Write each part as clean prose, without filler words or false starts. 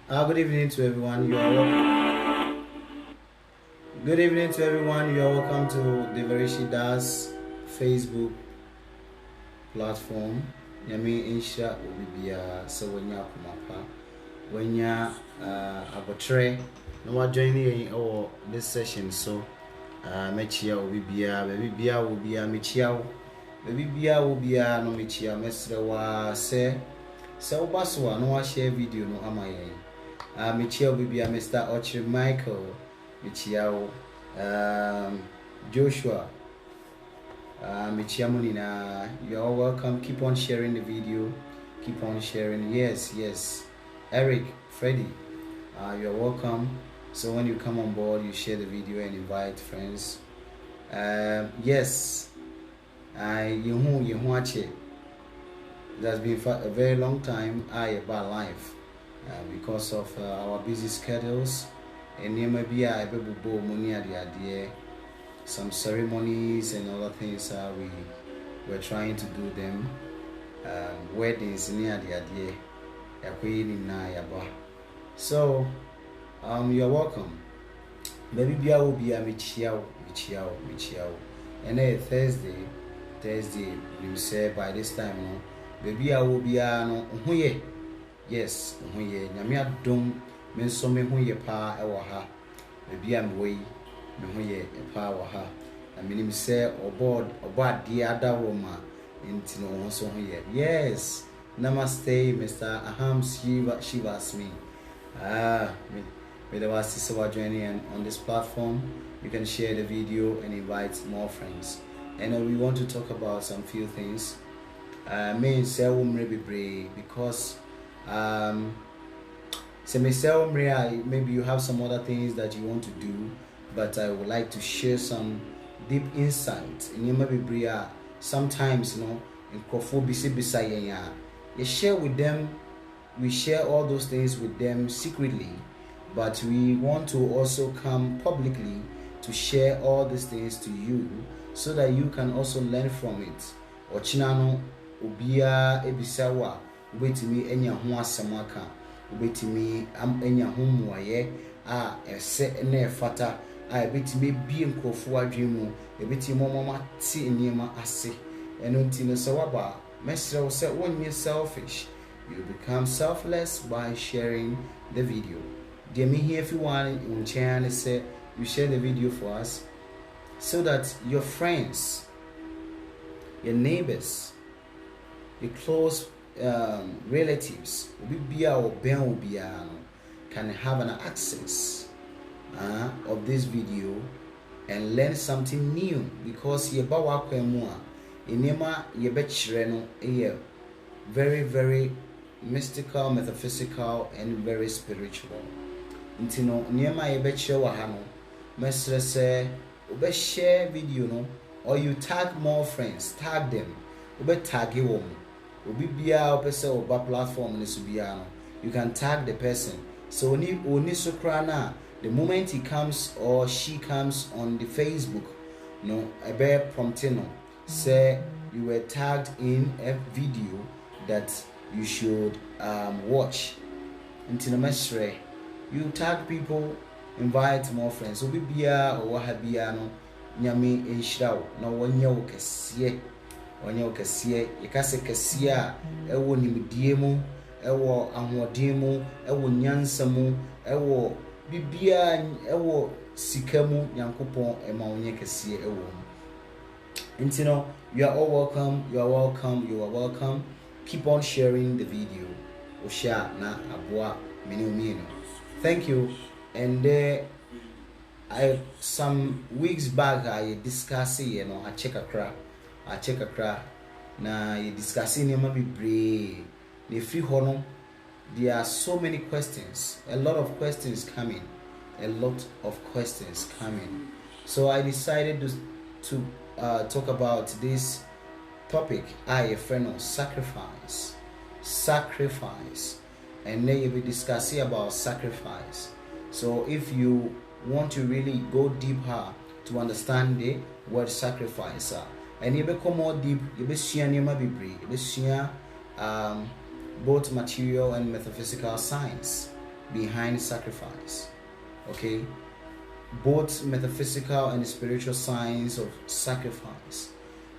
Good evening to everyone. Good evening to everyone. You are welcome to the Verishi Das Facebook platform. Yami insha ubibia so wenya kumapa wenya abotre no wa join me or this session so mechia ubibia baby bia ubia mechia baby bia ubia no mechia mesre wa se ubaso no wa share video no amaye mechia ubibia Mr. Ochre Michael mechia Joshua Michiamunina, you're all welcome. Keep on sharing the video. Keep on sharing. Yes. Eric, Freddie, you're welcome. So when you come on board, you share the video and invite friends. Yes, you watch it. It has been a very long time. About life because of our busy schedules. And maybe I be money at the idea. Some ceremonies and other things we're trying to do them. Weddings near the idea. So you're welcome. Maybe Bia will be a Michiao. And then Thursday, you say by this time, no, baby I will be no yes, Namia dom men so me who ye pa ewa ha. Baby I'm way. Me ho ye power ha na minim say oboard the other Roma into no so ho ye. Yes, namaste Mr. Aham Shivas me. With our sister joining on this platform, you can share the video and invite more friends. And we want to talk about some few things. Me say umre because maybe you have some other things that you want to do, but I would like to share some deep insight. In sometimes, in you share with them, we share all those things with them secretly, but we want to also come publicly to share all these things to you so that you can also learn from it. Or chinano ubia ebisawa ubetimi enya ho asemaka ubetimi enya ho muaye ese na efata ebetimi bi nkofo adwemu ebetimi momama ti enima ase eno ntino se waba mesrew se wonye selfish, you become selfless by sharing the video. Dear me here if you want in channel say you share the video for us so that your friends, your neighbors, your close relatives can have an access of this video and learn something new, because ye bawa kwemua inema ye bechire very very mystical, metaphysical and very spiritual. Intino niema ye bechire wa hano mesre se ube share video no, or you tag more friends, tag them, ube tag you obi bia opese oba platform no, you can tag the person. So oni sokrana, the moment he comes or she comes on the Facebook, no, ebe promptino say you were tagged in a video that you should watch. Until mesre, you tag people, invite more friends. Obi bia or wahabia no nyame enhirawo na wonya wo kese yekase kese a ewo nimdie mu, ewo ahoden mu, ewo nyansa mu, ewo bibia, ewo sika mu, yankopon ema wonye kese ewo. Intino, you are all welcome. Keep on sharing the video. Osha na abua minu. Thank you. And some weeks back I discussed I check a crack na you discussing nema bibre the free hono. There are so many questions, a lot of questions coming. So I decided to talk about this topic, a friend of sacrifice, and then you'll be discussing about sacrifice. So if you want to really go deeper to understand the word sacrifice, and you become more deep, you be both material and metaphysical science. behind sacrifice. Okay, both metaphysical and spiritual signs of sacrifice,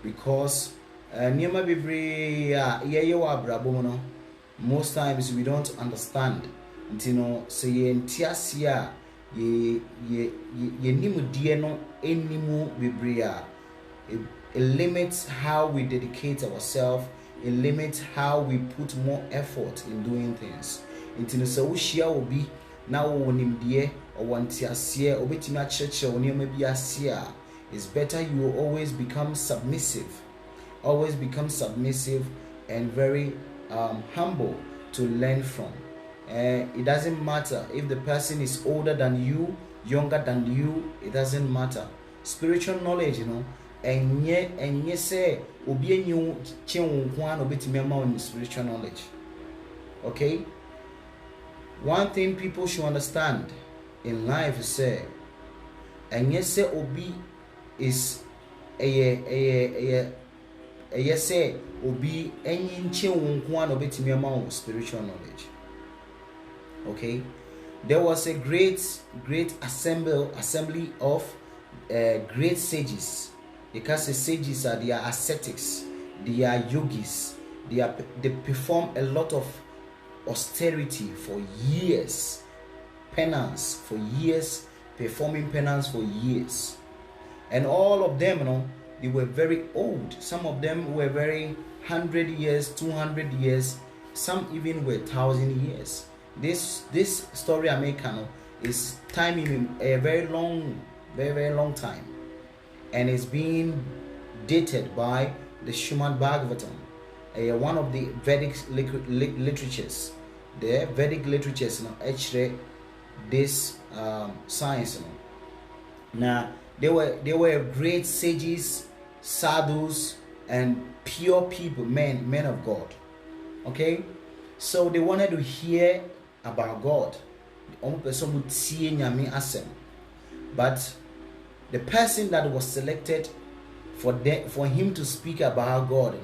because nneɛma bebree a yɛyɛ wɔ abrabɔ mu no, most times we don't understand. Nti no sɛ yɛnte ase a yɛnimdeɛ no ɛnimu bebree a, it limits how we dedicate ourselves, it limits how we put more effort in doing things. Nti no sɛ wohyia obi na wo nimdeɛ ɔwɔ nteaseɛ obetumi akyerɛkyerɛ wo nneɛma bi ase a, it's better you always become submissive and very humble to learn from. It doesn't matter if the person is older than you, younger than you, it doesn't matter. Spiritual knowledge, enye say obi enyi che wo nko an obetimi ama wo spiritual knowledge. Okay? One thing people should understand in life is say enye say obi is say obi enyi che wo nko an obetimi ama wo spiritual knowledge. Okay? There was a great assembly of great sages. Because the sages are, they are ascetics, they are yogis, they perform a lot of austerity for years, penance for years, performing penance for years, and all of them, they were very old. Some of them were very 100 years, 200 years, some even were 1,000 years. This story I make is time in a very long time, and it's being dated by the Srimad Bhagavatam, one of the Vedic literatures. The Vedic literatures, actually, this science. Now they were great sages, sadhus, and pure people, men of God. Okay, so they wanted to hear about God. But the person that was selected for him to speak about God,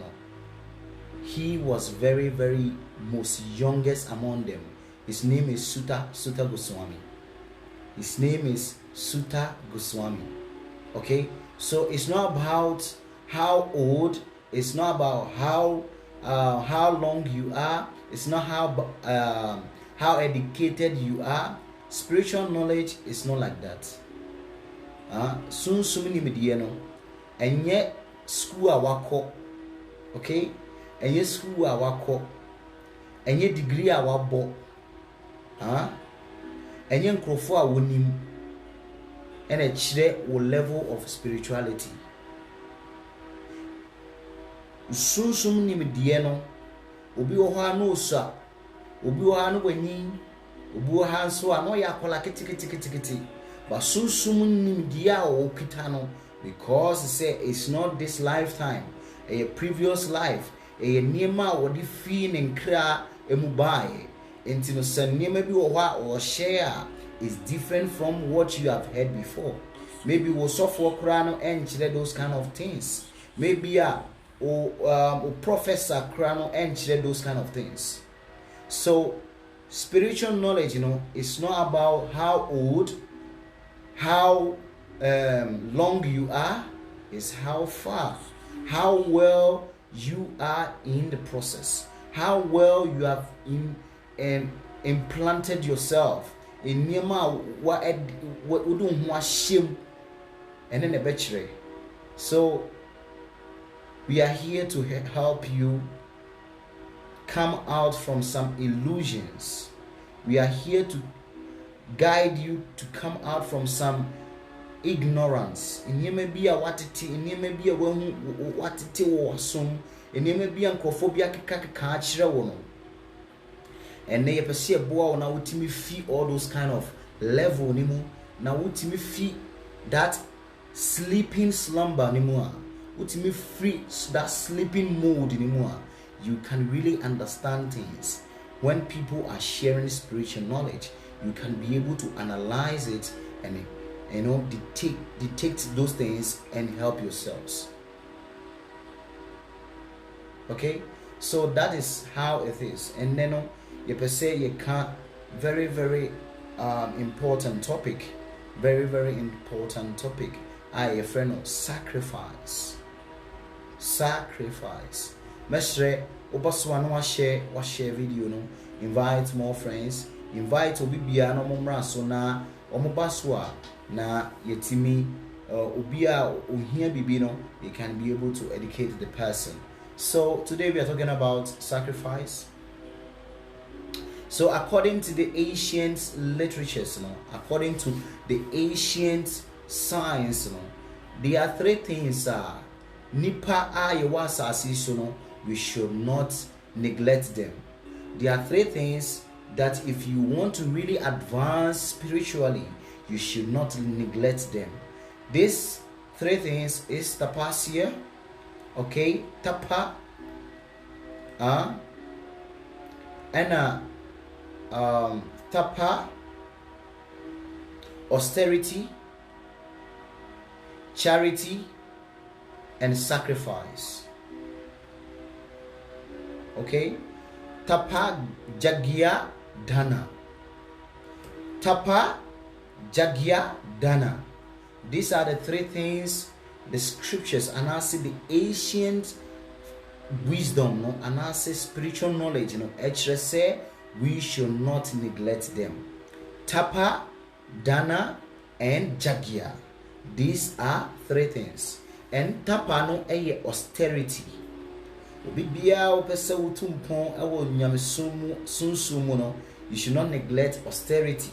he was very, very most youngest among them. His name is Suta Goswami. His name is Suta Goswami. Okay, so it's not about how old, it's not about how long you are, it's not how educated you are. Spiritual knowledge is not like that. Soon ni medie no enye school a wako, okay, enye school a wako, enye degree a wabo, enye nkrofo a wonim, and a chire wo level of spirituality. Soon ni medie no obi wo ha no so, obi wo ha no wani, obi wo ha so a no ya kola kiti. But because he said it's not this lifetime, a previous life, a nima or the fin and kra emubai, and to send maybe or share is different from what you have heard before. Maybe we'll suffer crano and those kind of things. Maybe professor crano and those kind of things. So spiritual knowledge, it's not about how old, how long you are, is how far, how well you are in the process, how well you have implanted yourself in nema what shame and then a bachelor. So we are here to help you come out from some illusions. We are here to guide you to come out from some ignorance. Enyeme bia watete, enyeme bia wahu watete wo som, enyeme bia nkrofobia keka akire wo no. And ye pese eboa wo na wutimi fi all those kind of level nimu, na wutimi fi that sleeping slumber nimu a, wutimi free that sleeping mode nimu a, you can really understand things. When people are sharing spiritual knowledge, you can be able to analyze it and detect those things and help yourselves. Okay, so that is how it is. And then you per se you can't very, very important topic. Very, very important topic. A friend of sacrifice. Sacrifice. Mesre, obaswa no share video no. Invite more friends. Invite obi bia no momra so na omobaswa na yetimi obia ohia bibi no, you can be able to educate the person. So today we are talking about sacrifice. So according to the ancient literatures, according to the ancient science, there are three things nipa ayewa asasi so we should not neglect them. There are three things that if you want to really advance spiritually, you should not neglect them. These three things is tapasia, okay, tapa, and tapa, austerity, charity, and sacrifice. Okay, tapa, jagya, dana. Tapa, jagya, dana. These are the three things the scriptures and also the ancient wisdom, and also spiritual knowledge, actually say we should not neglect them. Tapa, dana, and jagya. These are three things. And tapa no eye austerity. Obibia opese utumpon ewo nyamesumu sunsumu no, you should not neglect austerity.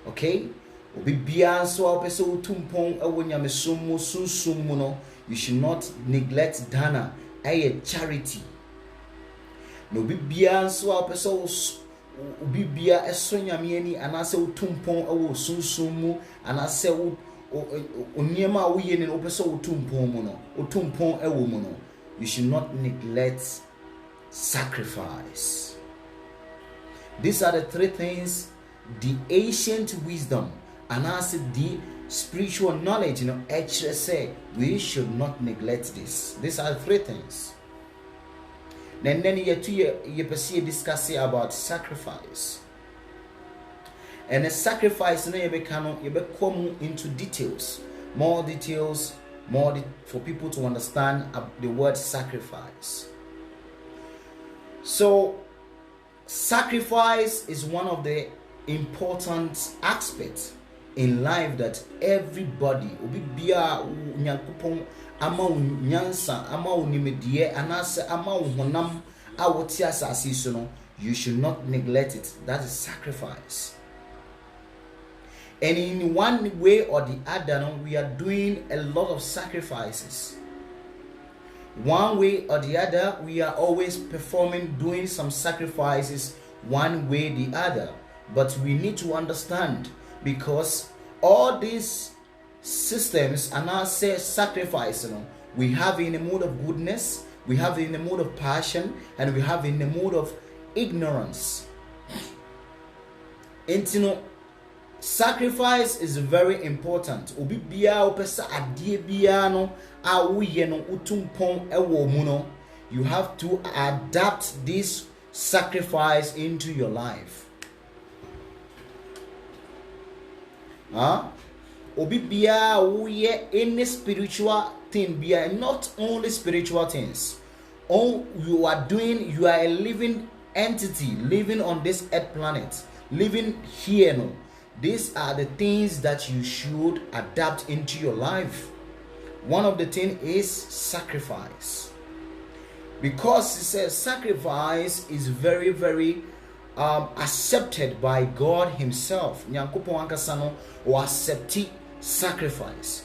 Okay? Obibia so opese utumpon ewo nyamesumu sunsumu no, you should not neglect dana, eye charity. No bibia so opese obibia eso nyamieni anase utumpon ewo sunsumu anase onyema uye ne opese utumpon mu no, utumpon ewo mu no. You should not neglect sacrifice. These are the three things the ancient wisdom and also the spiritual knowledge, actually say we should not neglect this. These are the three things. Then you discuss about sacrifice. And a sacrifice, you come into details, more details, for people to understand the word sacrifice. So sacrifice is one of the important aspects in life that everybody obibia nyankopon ama nyansa ama onimedie anase ama honam awoti asase so no, you should not neglect it. That is sacrifice. And in one way or the other, we are doing a lot of sacrifices. One way or the other, we are always doing some sacrifices, one way or the other. But we need to understand, because all these systems are now sacrifice. We have in the mood of goodness, we have in the mood of passion, and we have in the mood of ignorance. And sacrifice is very important. Obi bia opesa adie bia no a woye no utumpon ewo mu no, you have to adapt this sacrifice into your life. Obi bia woye any spiritual thing bia, not only spiritual things. All you are doing, you are a living entity living on this earth planet, living here no. These are the things that you should adapt into your life. One of the things is sacrifice. Because it says sacrifice is very, very accepted by God Himself. Nyankopon ankasa no o accept sacrifice.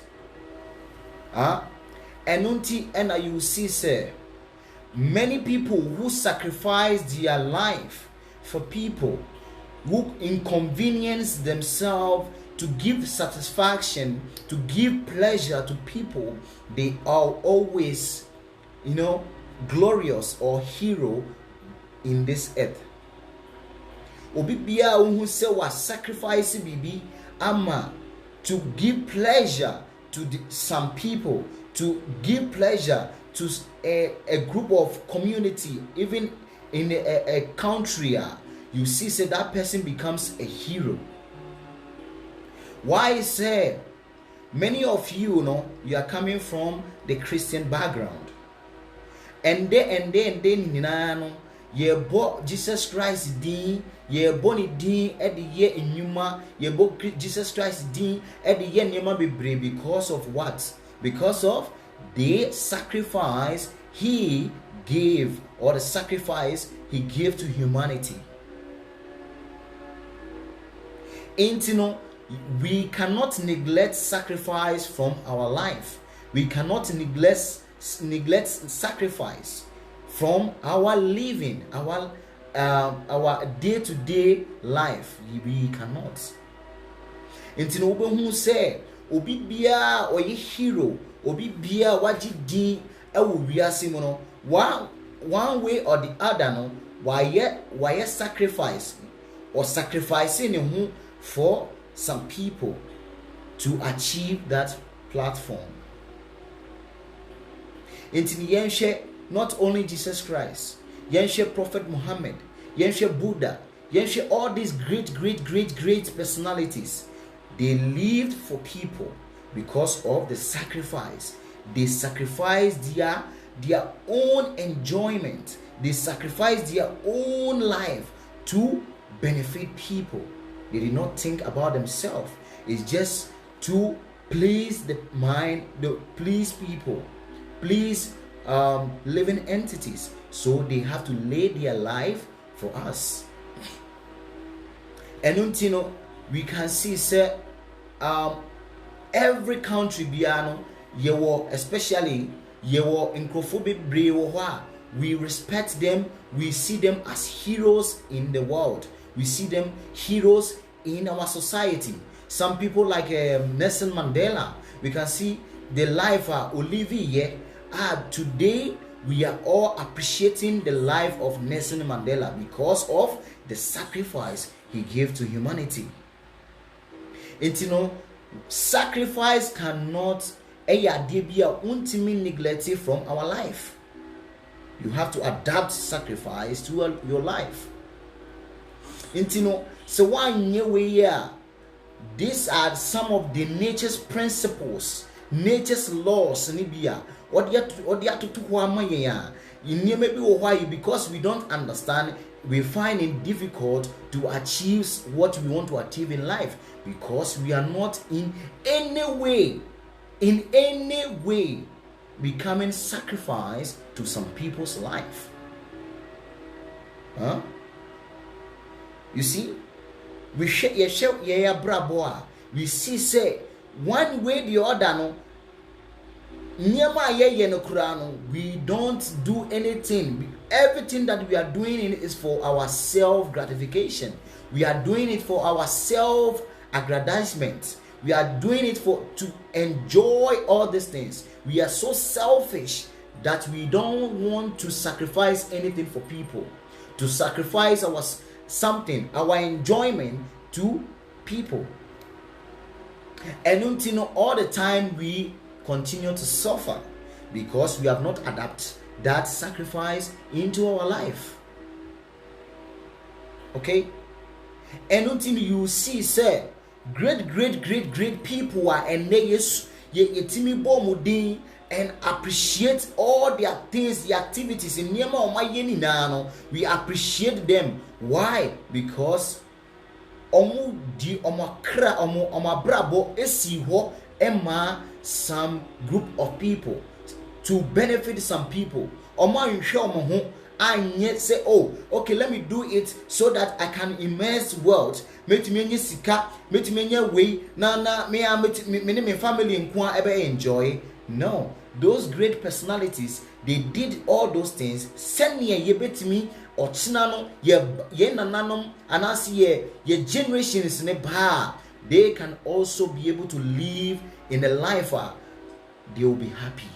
Enunti ena you see say many people who sacrifice their life for people, who inconvenience themselves to give satisfaction, to give pleasure to people, they are always, glorious or hero in this earth. Obi bia who say was sacrifice bibi ama to give pleasure to some people, to give pleasure to a group of community, even in a country. you see say that person becomes a hero. Why say many of you, you are coming from the Christian background, and then ye bo Jesus Christ din, ye boni din e de ye enuma, ye bo Jesus Christ din e de ye nyama bebre, because of what? Because of the sacrifice he gave, or the sacrifice he gave to humanity. We cannot neglect sacrifice from our life. We cannot neglect sacrifice from our living, our day-to-day life. We cannot. Intino who say obi bia oye hero, obi bia waji din ewo wiase mu no, one way or the other no, why sacrifice or sacrificing who for some people to achieve that platform. Intini yenshe not only Jesus Christ, yenshe Prophet Muhammad, yenshe Buddha, yenshe all these great personalities. They lived for people because of the sacrifice. They sacrificed their own enjoyment. They sacrificed their own life to benefit people. They did not think about themselves. It's just to please the mind, please people, please living entities. So they have to lay their life for us. And we can see, sir, every country biano yewo, especially yewo nkrofo brewo, we respect them. We see them as heroes in the world. We see them heroes in our society. Some people like Nelson Mandela, we can see the life of Olivier. Today we are all appreciating the life of Nelson Mandela because of the sacrifice he gave to humanity. And sacrifice cannot neglected from our life. You have to adapt sacrifice to your life. So one way, these are some of the nature's principles, nature's laws. Because we don't understand, we find it difficult to achieve what we want to achieve in life, because we are not in any way becoming sacrifice to some people's life. You see, we see say one way the other we don't do anything. Everything that we are doing is for our self gratification. We are doing it for our self aggrandizement. We are doing it to enjoy all these things. We are so selfish that we don't want to sacrifice anything for people, to sacrifice our enjoyment to people. And all the time we continue to suffer because we have not adapted that sacrifice into our life. Okay? And until you see, say, great people are and and appreciate all their things, the activities in we appreciate them. Why? Because some group of people to benefit some people. And yet say, oh, okay, let me do it so that I can immerse wealth. Make me sika, make me way. Me family enjoy. No, those great personalities, they did all those things. Send me a yebetimi or chinano, ye nananum, and I see ye generations in a bar. They can also be able to live in a life they will be happy.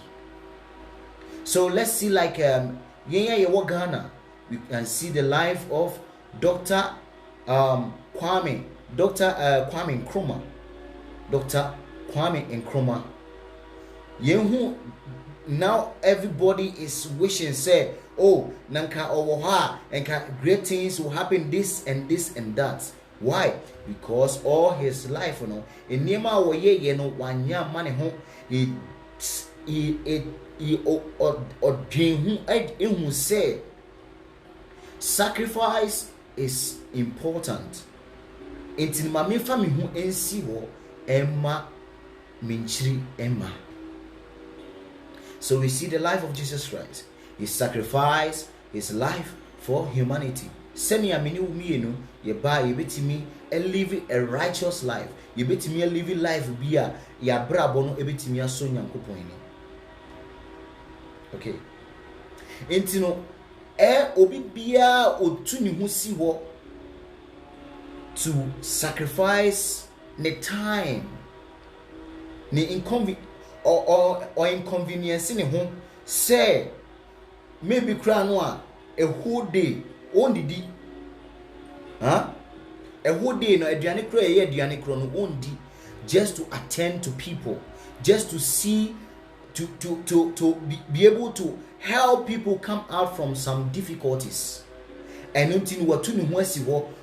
So let's see, like Ghana, we can see the life of Dr. Kwame Nkrumah. Dr. Kwame Nkrumah. Now everybody is wishing, say, oh, nanka owoha, and great things will happen, this and this and that. Why? Because all his life, in Nema Waye, wanya money home, he say sacrifice is important. Inti mami fami hu ensi wo emma minchiri emma. So we see the life of Jesus Christ. He sacrificed his life for humanity. Seni amini umienu ye ba ye betimi live a righteous life. Ye betimi live life bia ya brabo no ebetimi aso Nyankopon ni. Okay. Enti no obi bia otu ni hu si wo to sacrifice the time the inconvenience in home say maybe cry no a whole day on the a whole day no aduane kro ye aduane kro no on di just to attend to people, just to see to be able to help people come out from some difficulties, and until what to know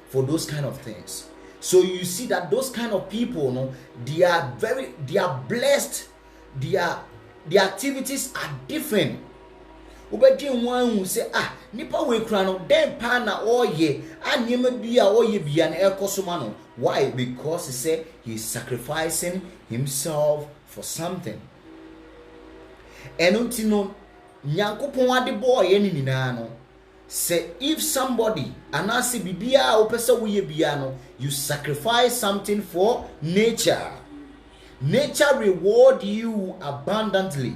for those kind of things. So you see that those kind of people, they are blessed. Their activities are different. Ubedi one who say nipa we krano den pa na oye anyema bia oye bia na ekosomano. Why? Because he said he's sacrificing himself for something. And until Nyankopon ade boy ni nyina no, say if somebody anasi bibia opesa wuye bia no, you sacrifice something for nature. Nature reward you abundantly.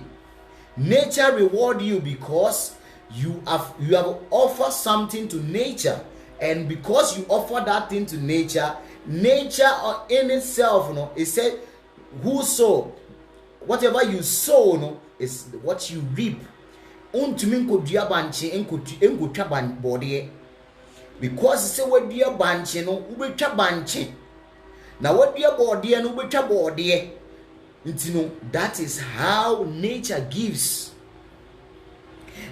Nature reward you because you have offered something to nature, and because you offer that thing to nature in itself, it said, whatever you sow, is what you reap. Because say what dear banche no ubetwa banche na what dear body no ubetwa body. That is how nature gives.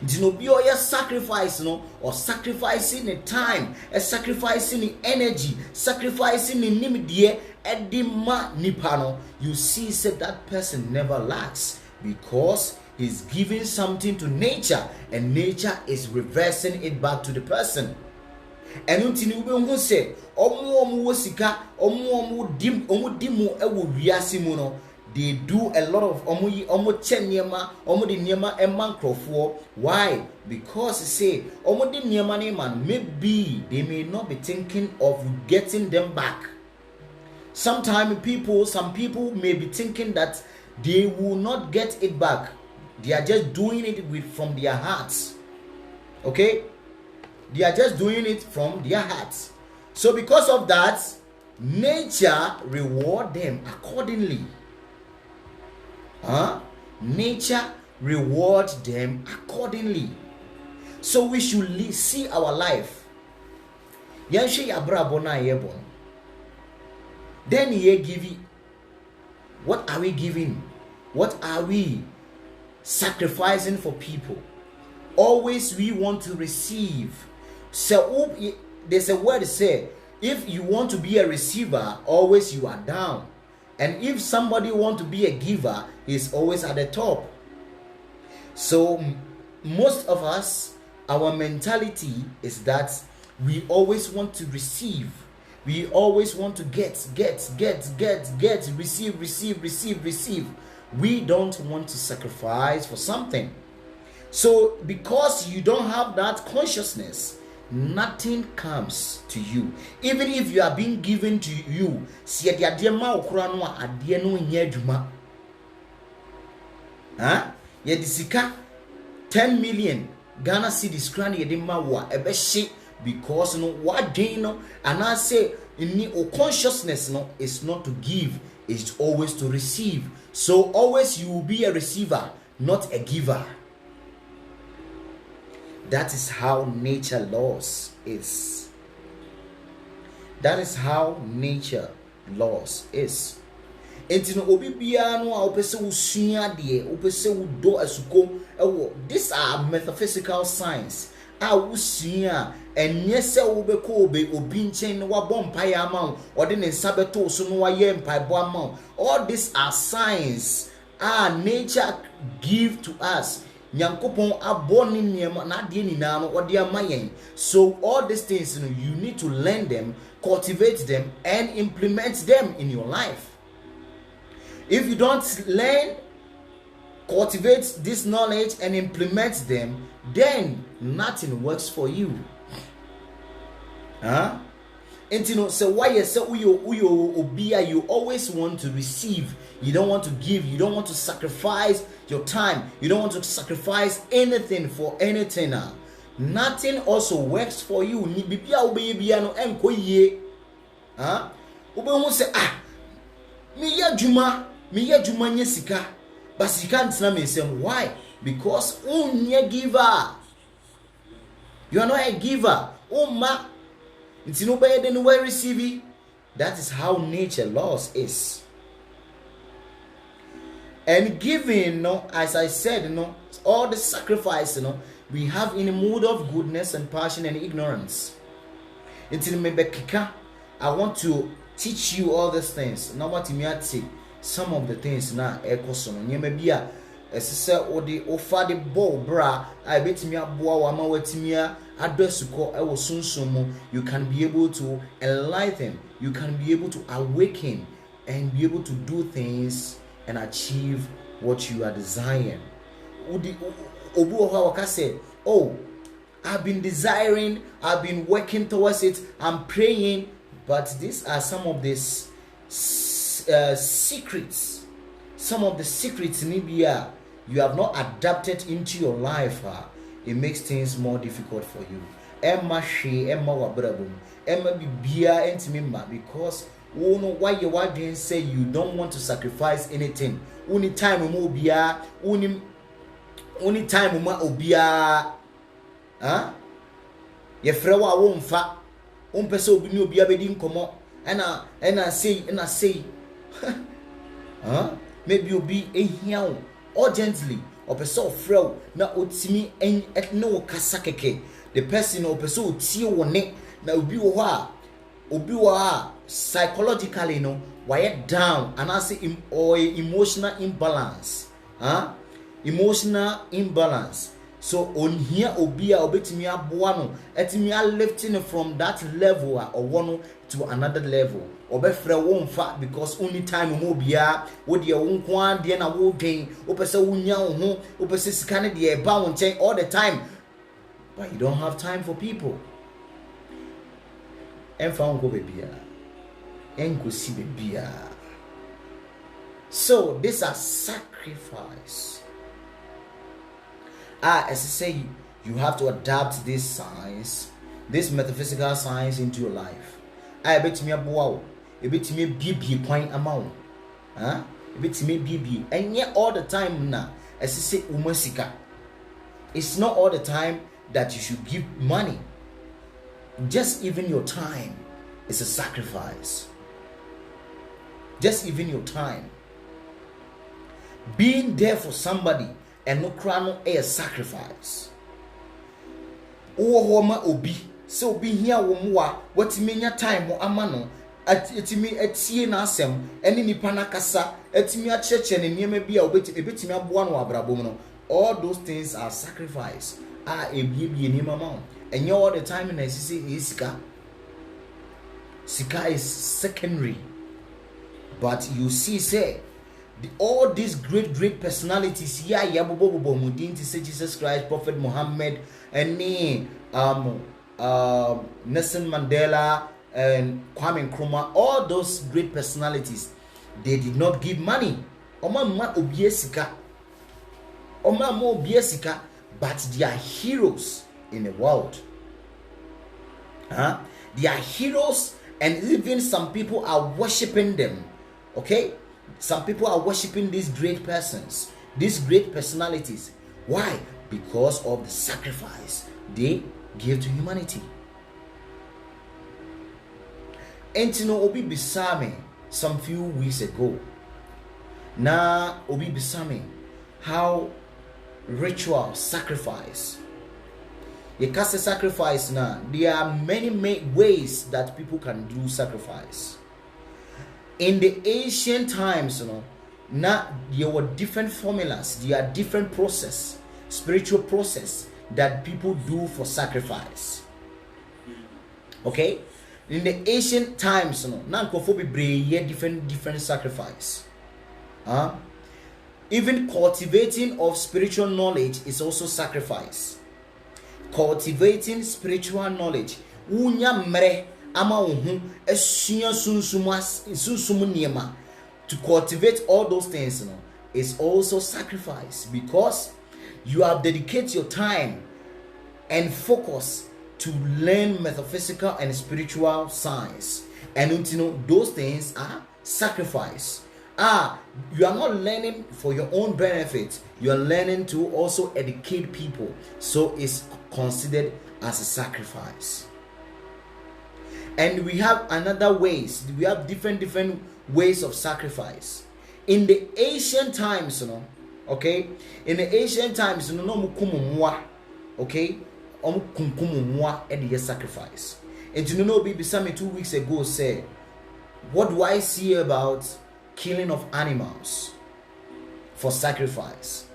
Be your sacrifice or sacrificing the time, sacrificing the energy, sacrificing the nimidie edima nipano. You see, said that person never lacks because he's giving something to nature, and nature is reversing it back to the person. And until you say, omu sika, omu dimu ewu riasimuno. They do a lot of omu chenyema, omu di nyema eman krofo. Why? Because say omu di nyema ne man, maybe they may not be thinking of getting them back. Some people may be thinking that they will not get it back. They are just doing it from their hearts. Okay? They are just doing it from their hearts. So because of that, nature reward them accordingly. Nature reward them accordingly. So we should see our life. Then ye give. What are we giving? What are we sacrificing for people? Always we want to receive. So there's a word say, if you want to be a receiver, always you are down. And if somebody want to be a giver, he's always at the top. So most of us, our mentality is that we always want to receive. We always want to get, receive. We don't want to sacrifice for something. So because you don't have that consciousness, nothing comes to you. Even if you are being given to you, see the adema okura no ade no nya adwuma. Ye disika 10 million Ghana cedis kran ye de ma wo ebehye because no what gain no and I say in o consciousness no is not to give, it's always to receive. So always you will be a receiver, not a giver. That is how nature laws is. That is how nature laws is. enti no obi bia no a opese usua de opese udo asukom ewo. These are metaphysical signs a usua enye se wobeko obi nchen no wabɔ mpae ama wo ɔde ne nsa beto so no wayɛ mpaebɔ ama wo. All these are signs nature give to us. Nyankopon abɔ ne niema na ade nyinaa no ɔde ama yɛn. So all these things, you know, you need to learn them, cultivate them, and implement them in your life. If you don't learn, cultivate this knowledge and implement them, then nothing works for you. And you know, so why you say obia, you always want to receive, you don't want to give, you don't want to sacrifice your time, you don't want to sacrifice anything for anything. Nothing also works for you. Ni bibia obia no enko yie. Ube say me ya juma nye sika. But sika ntina me say why? Because unye giver. You are not a giver. Umma it's no better than we receive. That is how nature laws is. And giving, as I said, all the sacrifice, we have in a mood of goodness and passion and ignorance. Until maybe I want to teach you all these things. Now what you say, some of the things now ekosono. Maybe esese odi ofa de ball bra I bet me aboa wa ma watimia adosuko ewo sunsumu. You can be able to enlighten, you can be able to awaken and be able to do things and achieve what you are desiring. Obu waka say, oh, I've been desiring, I've been working towards it, I'm praying, but these are some of these secrets. Some of the secrets maybe you have not adapted into your life. It makes things more difficult for you. Emma she, Emma wabrabum, Emma bibia entimimba, because why you didn't say you don't want to sacrifice anything. Only time obia, only time obia. Ye frewa won't fa. Person obi ni obia bedi nkomo. And I say, maybe obi ehia urgently or person frel na otimi et no kasa keke. The person or person otie wone na obi wo psychologically wired down and I say or emotional imbalance. Emotional imbalance. So on here obia obetimi aboa no etimi lifting from that level or one to another level. Obefre won fa because only time mo bia wo de won kwan de na wo dwen opese wonya wo ho opese sika ne de ba won chen all the time, but you don't have time for people. Emfa won go bebia enkosi bebia. So these are sacrifice. As I say, you have to adapt these signs, this metaphysical science into your life. I bet me a bow, a bit me BB point amount. A bit me BB, and yet all the time now, as I say, umasika. It's not all the time that you should give money. Just even your time is a sacrifice. Just even your time. Being there for somebody and no crown a sacrifice. Homa obi so obi hia wo moa watimi nya time mo amano etimi etie na asem ene nipa na kasa etimi a cheche ne niema bia obetimi aboa no abrabom no. All those things are sacrifice. Ebie niema ma enye all the time na sisi sika is secondary, but you see say all these great personalities here, Yabobo Mudin to say Jesus Christ, Prophet Muhammad, and Nelson Mandela and Kwame Nkrumah, all those great personalities, they did not give money. Oma obiesika, but they are heroes in the world. They are heroes, and even some people are worshiping them. Okay. Some people are worshiping these great persons, these great personalities. Why? Because of the sacrifice they give to humanity. And you know, Obi Bisame some few weeks ago, na obi bisame how ritual sacrifice. You can say sacrifice now. There are many ways that people can do sacrifice. In the ancient times, now there were different formulas, there are different process, spiritual process that people do for sacrifice. Okay? In the ancient times, now different sacrifice. Even cultivating of spiritual knowledge is also sacrifice. Cultivating spiritual knowledge. Unya mre ama uhu esua sunsumu niema. To cultivate all those things, is also sacrifice, because you have dedicated your time and focus to learn metaphysical and spiritual science, and those things are sacrifice. You are not learning for your own benefit, you are learning to also educate people, so it's considered as a sacrifice. And we have another ways, we have different ways of sacrifice. In the ancient times, okay, in the ancient times, okay, sacrifice. And you know, Bibi Sami 2 weeks ago said, what do I see about killing of animals for sacrifice?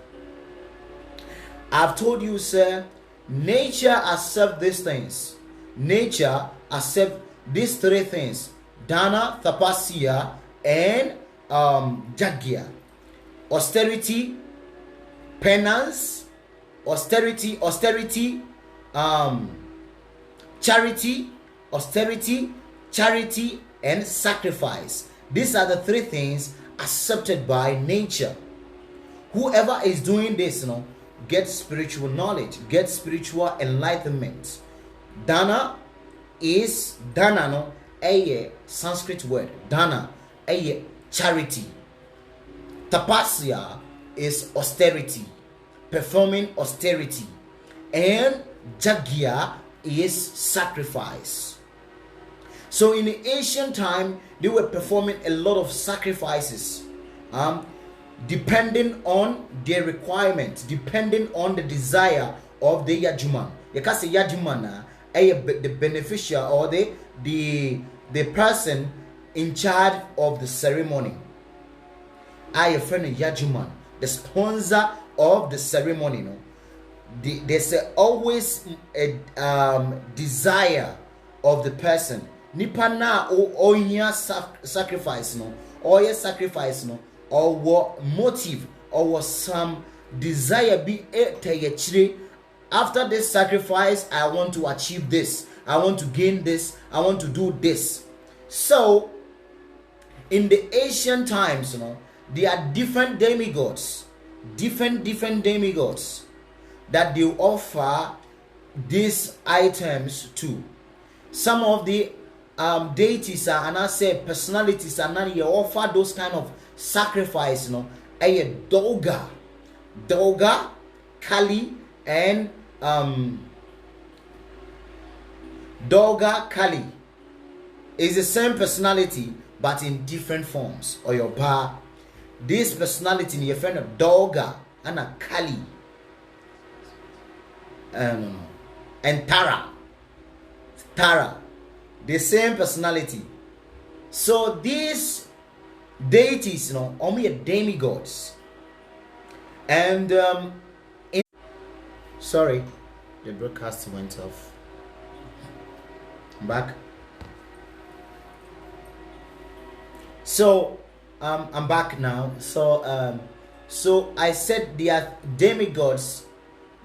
I've told you, sir, nature accepts these things. Nature accepts these three things: dana, tapasya, and jagya. Austerity, penance, austerity, charity, austerity, charity, and sacrifice. These are the three things accepted by nature. Whoever is doing this, gets spiritual knowledge, gets spiritual enlightenment. Dana is a Sanskrit word. Dana, a charity. Tapasya is austerity, performing austerity, and jagya is sacrifice. So in the ancient time, they were performing a lot of sacrifices, depending on their requirements, depending on the desire of the yajuman. You can say yajuman, the beneficiary or the person in charge of the ceremony. I friend yajuman, the sponsor of the ceremony. There's always a desire of the person. Nipa na o sacrifice or your sacrifice or what motive or some desire be after this sacrifice, I want to achieve this, I want to gain this, I want to do this. So in the ancient times, there are different demigods, different demigods that they offer these items to. Some of the deities are, and I say personalities are not, you offer those kind of sacrifice, a Durga, Kali, and Durga, Kali is the same personality but in different forms. Or your bar, this personality in your friend of Durga and a Kali, and Tara, the same personality. So these deities, only demigods. And sorry, the broadcast went off. I'm back. So I'm back now. So I said they are demigods.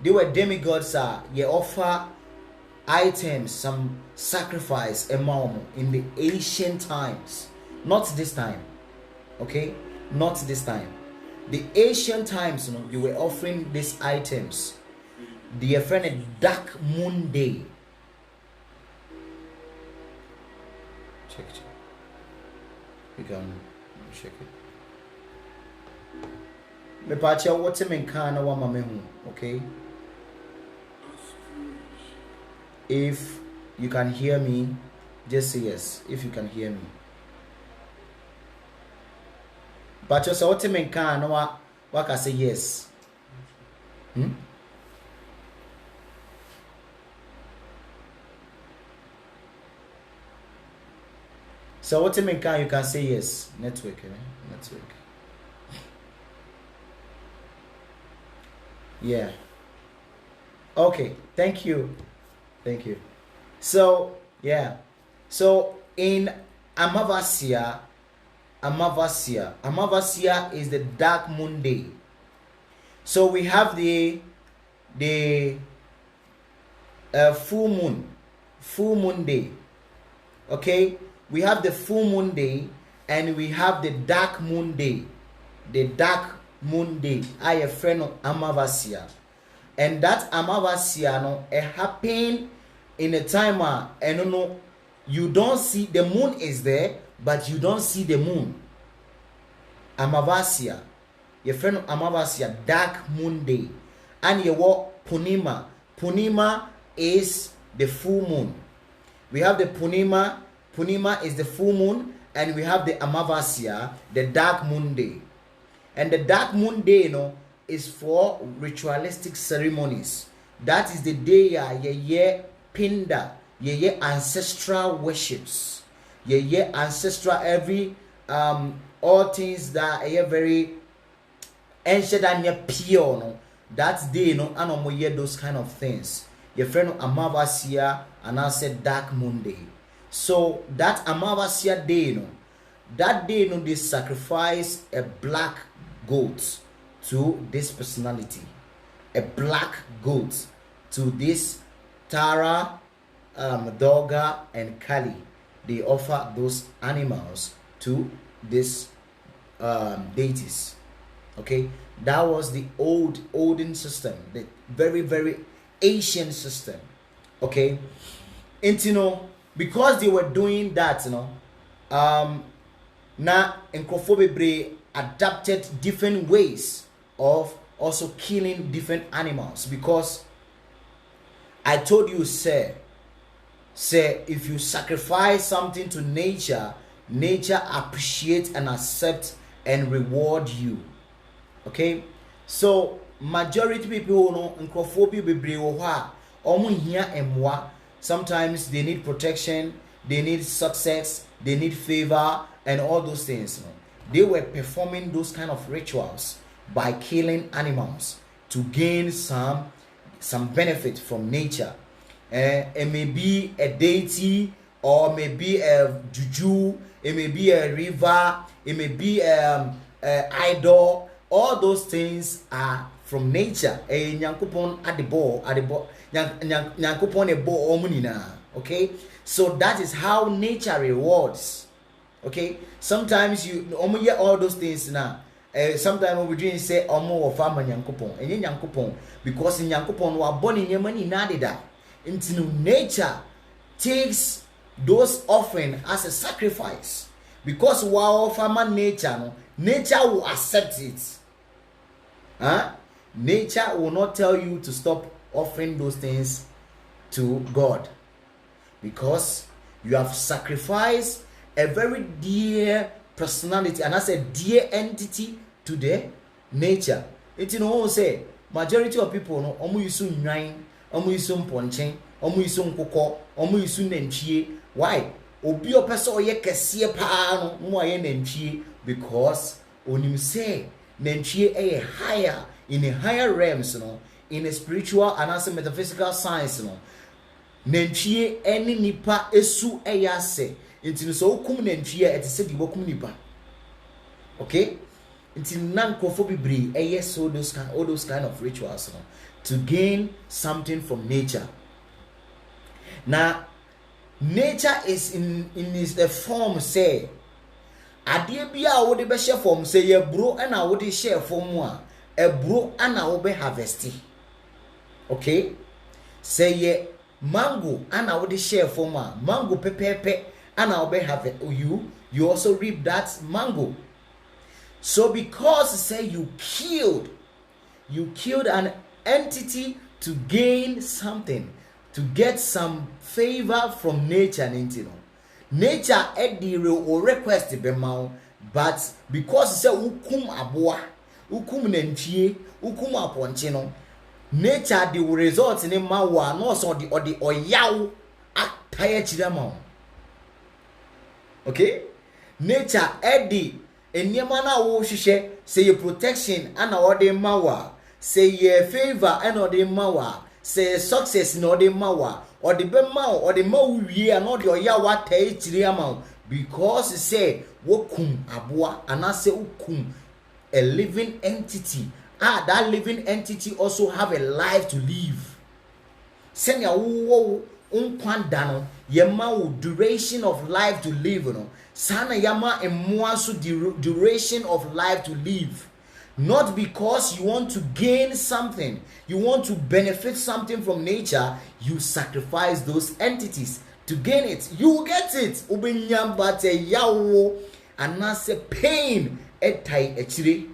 They were demigods. They offer items, some sacrifice among in the ancient times. Not this time. Okay? Not this time. The ancient times, they were offering these items. They are friend a dark moon day. Check. You can check it. Me pacha what's in kana wa mamehu, okay? If you can hear me, just say yes. If you can hear me. But you say what me can no what can say yes. So what me can you can say yes. Network. Yeah. Okay. Thank you. So yeah. So in Amavasia is the dark moon day. So we have the full moon day. Okay, we have the full moon day and we have the dark moon day. The dark moon day, I a friend of Amavasia, and that Amavasia no it happen in a time and no you don't see the moon is there, but you don't see the moon. Amavasia, your friend of Amavasia, dark moon day, and your walk Punima. Punima is the full moon. We have the Punima. Punima is the full moon, and we have the Amavasia, the dark moon day. And the dark moon day, is for ritualistic ceremonies. That is the day ye pinda, ye ancestral worships, ye ancestral every all things that are very ancient and pure. No, that day and ye those kind of things. Your friend Amavasia and I said dark moon day. So that Amavasia day, that day they sacrifice a black goat to this personality, a black goat to this Tara, Doga, and Kali. They offer those animals to these deities. Okay, that was the olden system, the very very ancient system. Okay, and because they were doing that, now Nkrofo adapted different ways of also killing different animals, because I told you, say if you sacrifice something to nature appreciates and accepts and reward you. Okay, so majority people Nkrofo bebree wo ha omo hia emwa. Sometimes they need protection, they need success, they need favor, and all those things. They were performing those kind of rituals by killing animals to gain some benefit from nature. It may be a deity, or maybe a juju, it may be a river, it may be a idol. All those things are from nature. Okay, so that is how nature rewards. Okay, sometimes you hear all those things now. Sometimes we dream say omo ofama nyankopon enye nyankopon, because nyankopon wa boni nyama ni nadida. Into nature takes those offering as a sacrifice, because wa ofama nature will accept it. Nature will not tell you to stop offering those things to God, because you have sacrificed a very dear personality, and as a dear entity to the nature. It say majority of people omu yusu nwan, omu yusu mponchen, omu yusu nkoko, omu yusu nantwie. Why? Obi opeso oye kese pa no mo aye nantwie, because onim say nantwie higher in a higher realms, in a spiritual and also metaphysical science, nantwie any nipa esu eyase. Until so kum nantwie et se di bokum nipa. Okay, until nan Nkrofo bebree so all those kind of rituals to gain something from nature. Now nature is in the form say adie bia wo de be share form say ye bro na wo de share form a bro ana wo be harvest. Okay, say ye mango ana wo de share form mango pepepe, and I'll be have you also reap that mango. So because say you killed an entity to gain something, to get some favor from nature, nature edi will request be mau But because say ukum aboa, ukum nantwie, ukum aponche no, nature the result in ma wa no so the oyaw ataya chirama. Okay? Nature edi enyema na wo hwehwe say your protection and ode mawa, say your favor and ode mawa, say success in ode mawa, or the bema or the ma wie and ode oyaw ataya chirama. Because it say wokum aboa and I say ukum a living entity. That living entity also have a life to live. Send ya wo unkwanda yema duration of life to live no. Sana yama emwaso duration of life to live. Not because you want to gain something, you want to benefit something from nature, you sacrifice those entities to gain it. You will get it. Ubenyambate yawo anase pain etai echiri.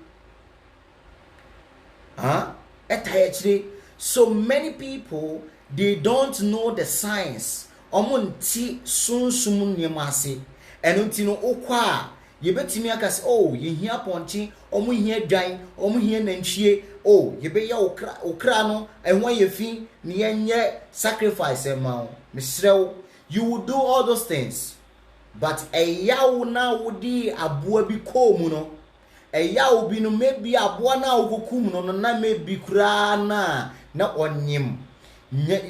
Etai echiri. So many people, they don't know the science. Omunti sunsumun nyemase. Enunti no okwa yebetimi akase oh yehia ponchi omu hia dwan omu hia nantwie oh yebe ya okra no ehwan yefi ne yenye sacrifice ema misrew. You will do all those things, but a yaw na wudi aboa bi komu no, a yaw bi no maybe aboa na wokum no na maybe kura na onyim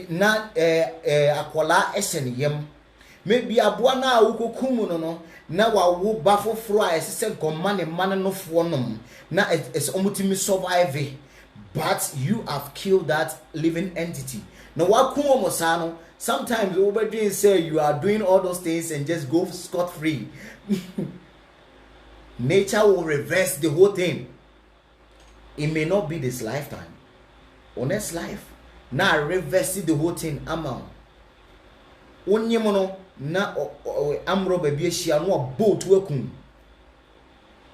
na akola esen yem, maybe aboa na wokum no na wawo bafoforo a esese goma ne man no fo nom na es omutimi survive, but you have killed that living entity. Now wakum omosano. Sometimes over say you are doing all those things and just go scot-free. Nature will reverse the whole thing. It may not be this lifetime or next life. Now reverse the whole thing. Amount. Onyemono na amro baby shia no boat wekum.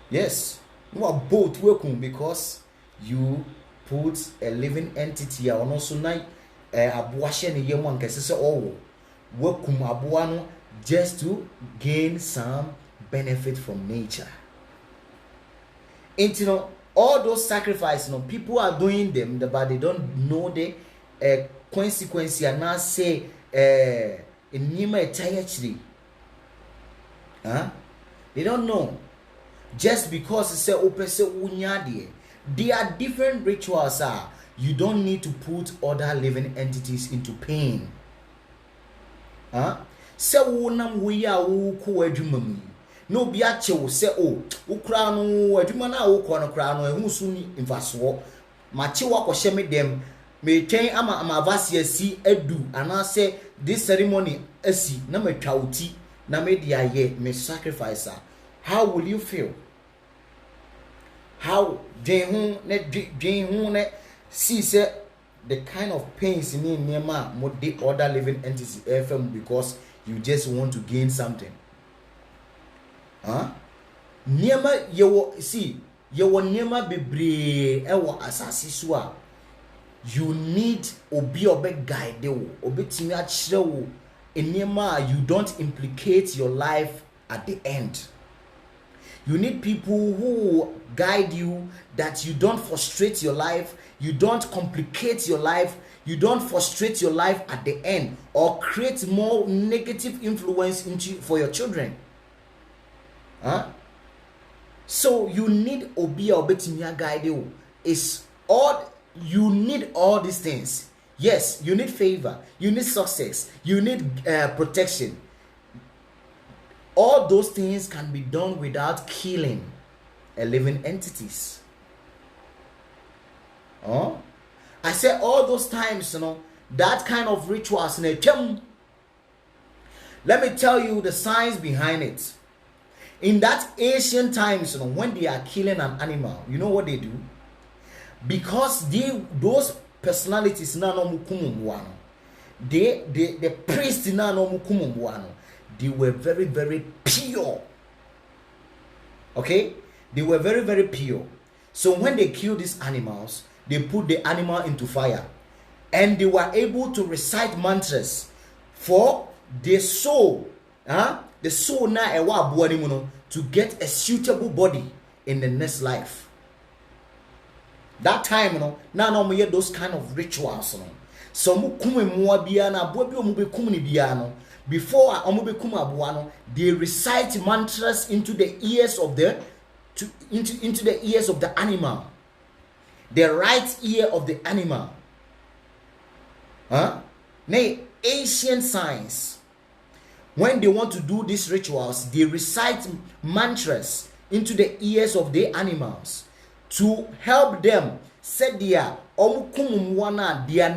Yes, no boat wekum because you put a living entity or also night. Abuashe ne yemu ankese se owo wakum aboa no just to gain some benefit from nature. And you know, all those sacrifices, you know, people are doing them, but they don't know the consequence. And now say nima etayachri, they don't know. Just because it say open say unyadi, there are different rituals. You don't need to put other living entities into pain. Se wo nam wo ya wo ko adwuma mu. No bi a che wo se o, wo kra no adwuma na wo ko no kra no ehu su ni mfaso. Ma che wo akɔhye me dem, me twen ama vase asi adu ana se this ceremony asi na matwa oti na me dia ye me sacrifice. How will you feel? How dwen hu ne see say the kind of pains in Nema more the other living entities FM because you just want to gain something. Nema you see you nema bebre ewo asasi so you need obi obe guide wo obi timi a kire wo enema you don't implicate your life at the end. You need people who guide you, that you don't frustrate your life, you don't complicate your life, you don't frustrate your life at the end or create more negative influence for your children. So you need obi obetinya guide you. Is all you need all these things. Yes, you need favor, you need success, you need protection. All those things can be done without killing a living entities. I say all those times, you know, that kind of rituals. Let me tell you the science behind it. In that ancient times, you know, when they are killing an animal, you know what they do? Because those personalities na no mukumumwano, the priests na no mukumumwano, they were very, very pure. Okay? They were very, very pure. So when they killed these animals, they put the animal into fire. And they were able to recite mantras for the soul, the soul na ewa aboa ni mu no to get a suitable body in the next life. That time na mo ye those kind of rituals no. So mo kum emoa bia na aboa bi omo be kum ni bia no, before omo be kum aboa no, they recite mantras into the ears of the into the ears of the animal, the right ear of the animal. Nay, ancient science, when they want to do these rituals, they recite mantras into the ears of the animals to help them set their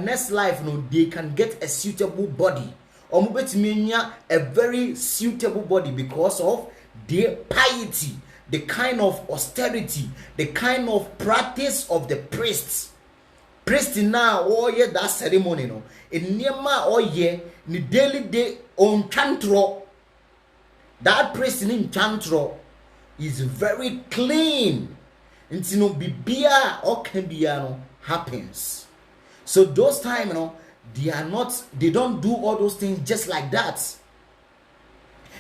next life. No, they can get a suitable body. A very suitable body because of their piety, the kind of austerity, the kind of practice of the priests. Priest now, that ceremony, no. In Nema, ni daily day on chantro. That priest in chantro is very clean. Until no bibia or cambiano happens. So those time, they don't do all those things just like that.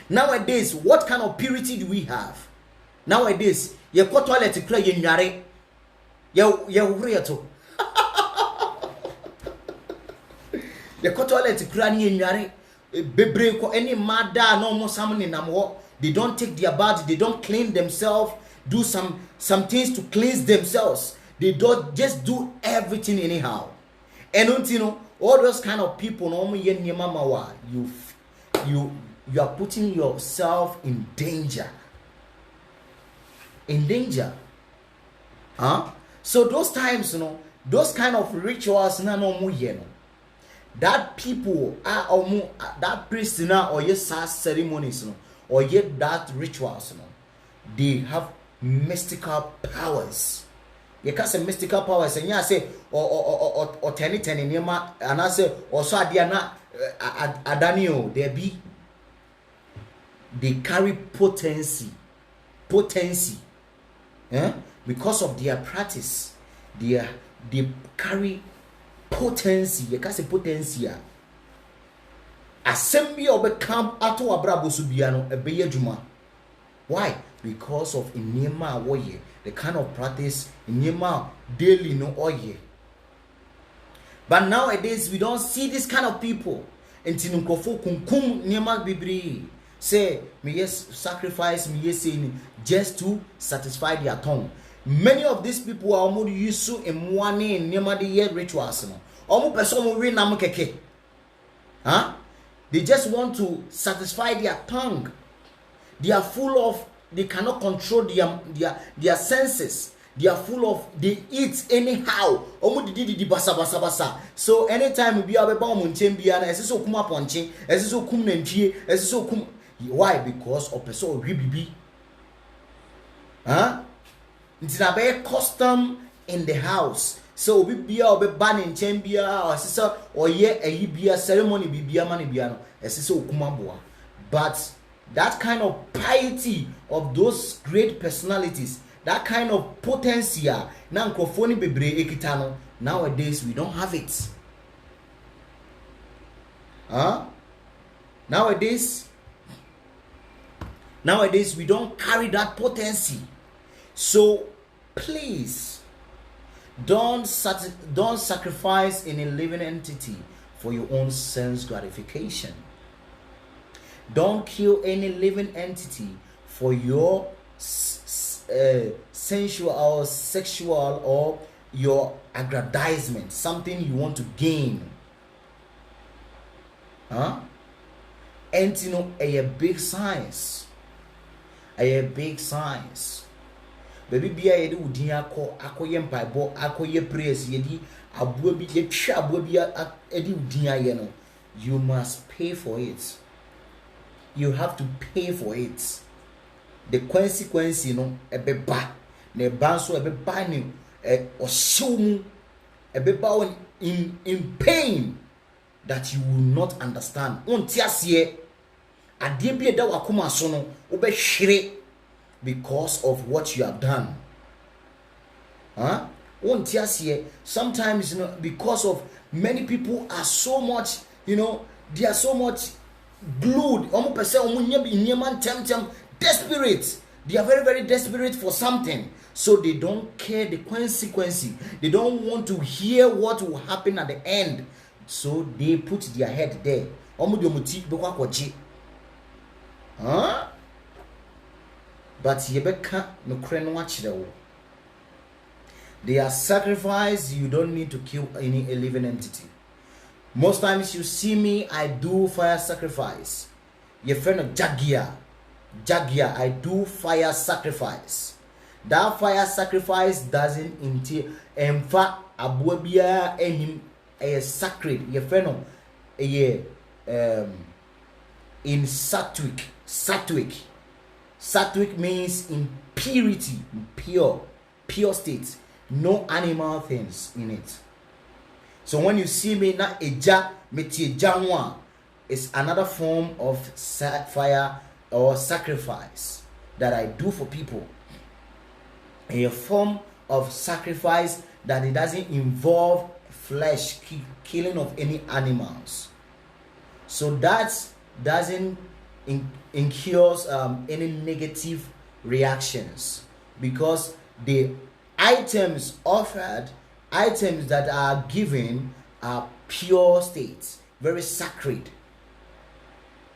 Nowadays, what kind of purity do we have? Nowadays, you go toilet to clear your yare. You go toilet to clear your yare. Bebre ko any mada no more salmon namwo. They don't take their bath, they don't clean themselves, do some things to cleanse themselves. They don't just do everything anyhow. And all those kind of people you are putting yourself in danger. In danger. So those times, those kind of rituals that people are that priest or yes ceremonies or yet that rituals they have mystical powers. You can say mystical powers and you say or ten nema and I say also adiana adanio there be they carry potency because of their practice. They carry potency. You can say potency. Assembly of a camp ato abrabo subiano a beyejuma. Why? Because of inema woye, the kind of practice inema daily no oye. But nowadays we don't see this kind of people. Until nkofo kunkum nema bibri say me yes sacrifice me yes just to satisfy their tongue. Many of these people are more used to in money in nema the year rituals. Omo person mo we nam keke. They just want to satisfy their tongue. They are full of, they cannot control their senses. They are full of, they eat anyhow. So anytime we be able to why? Because of person ribibi. It's a very custom in the house. So we be ban in chambia or sister or a bia ceremony be mani biano as so kumabua. But that kind of piety of those great personalities, that kind of potencia, nowadays we don't have it. Nowadays we don't carry that potency. So please don't sacrifice any living entity for your own sense gratification. Don't kill any living entity for your sensual or sexual or your aggrandizement, something you want to gain. And a big science. A big science. Baby bia yedi udin akoye mpaibo akoye praise yedi abuo bi yetwa abuo bi edi udin aye no, you must pay for it. You have to pay for it. The consequence ebeba na banso ebeba ni oshimu ebeba in pain that you will not understand. Ontiasie ade bi eda wakoma so no obehwere because of what you have done. Sometimes because of many people are so much, they are so much glued. Desperate. They are very, very desperate for something. So they don't care the consequences. They don't want to hear what will happen at the end. So they put their head there. Huh? But yebeka no kreno achrewo. They are sacrifice. You don't need to kill any living entity. Most times you see me, I do fire sacrifice. Your friend of Jagia, I do fire sacrifice. That fire sacrifice doesn't entail emfa abuabia enim a sacred. Your friend of in Satwic means in purity, pure state, no animal things in it. So when you see me na eja metie janwa, it's another form of fire or sacrifice that I do for people. A form of sacrifice that it doesn't involve flesh, killing of any animals. So that doesn't incurs any negative reactions, because the items offered, items that are given, are pure states, very sacred.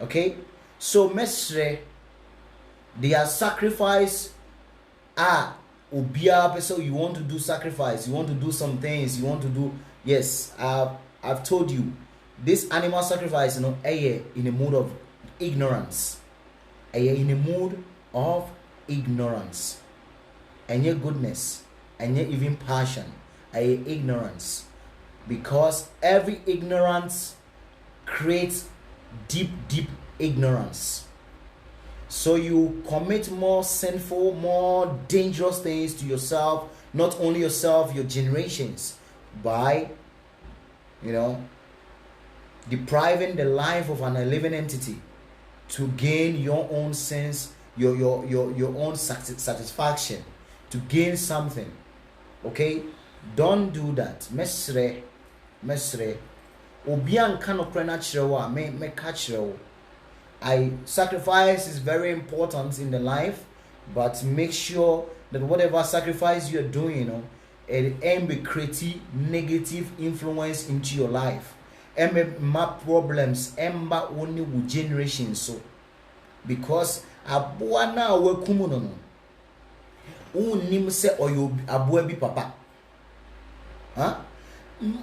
Okay, so mesre, their sacrifice are ubia. So you want to do sacrifice, you want to do some things, you want to do, yes, I've told you this animal sacrifice, in a mood of ignorance, in a mood of ignorance, and your goodness, and your even passion, ignorance, because every ignorance creates deep ignorance. So you commit more sinful, more dangerous things to yourself, not only yourself, your generations, by depriving the life of a living entity to gain your own sense, your own satisfaction, to gain something. Okay, don't do that. Mesre obian kano krena chirewa me catch. I sacrifice is very important in the life, but make sure that whatever sacrifice you are doing, it ain't be creating negative influence into your life. My problems emba only with generation. So because abuana we kumuno unim se oyo abuwa bi papa.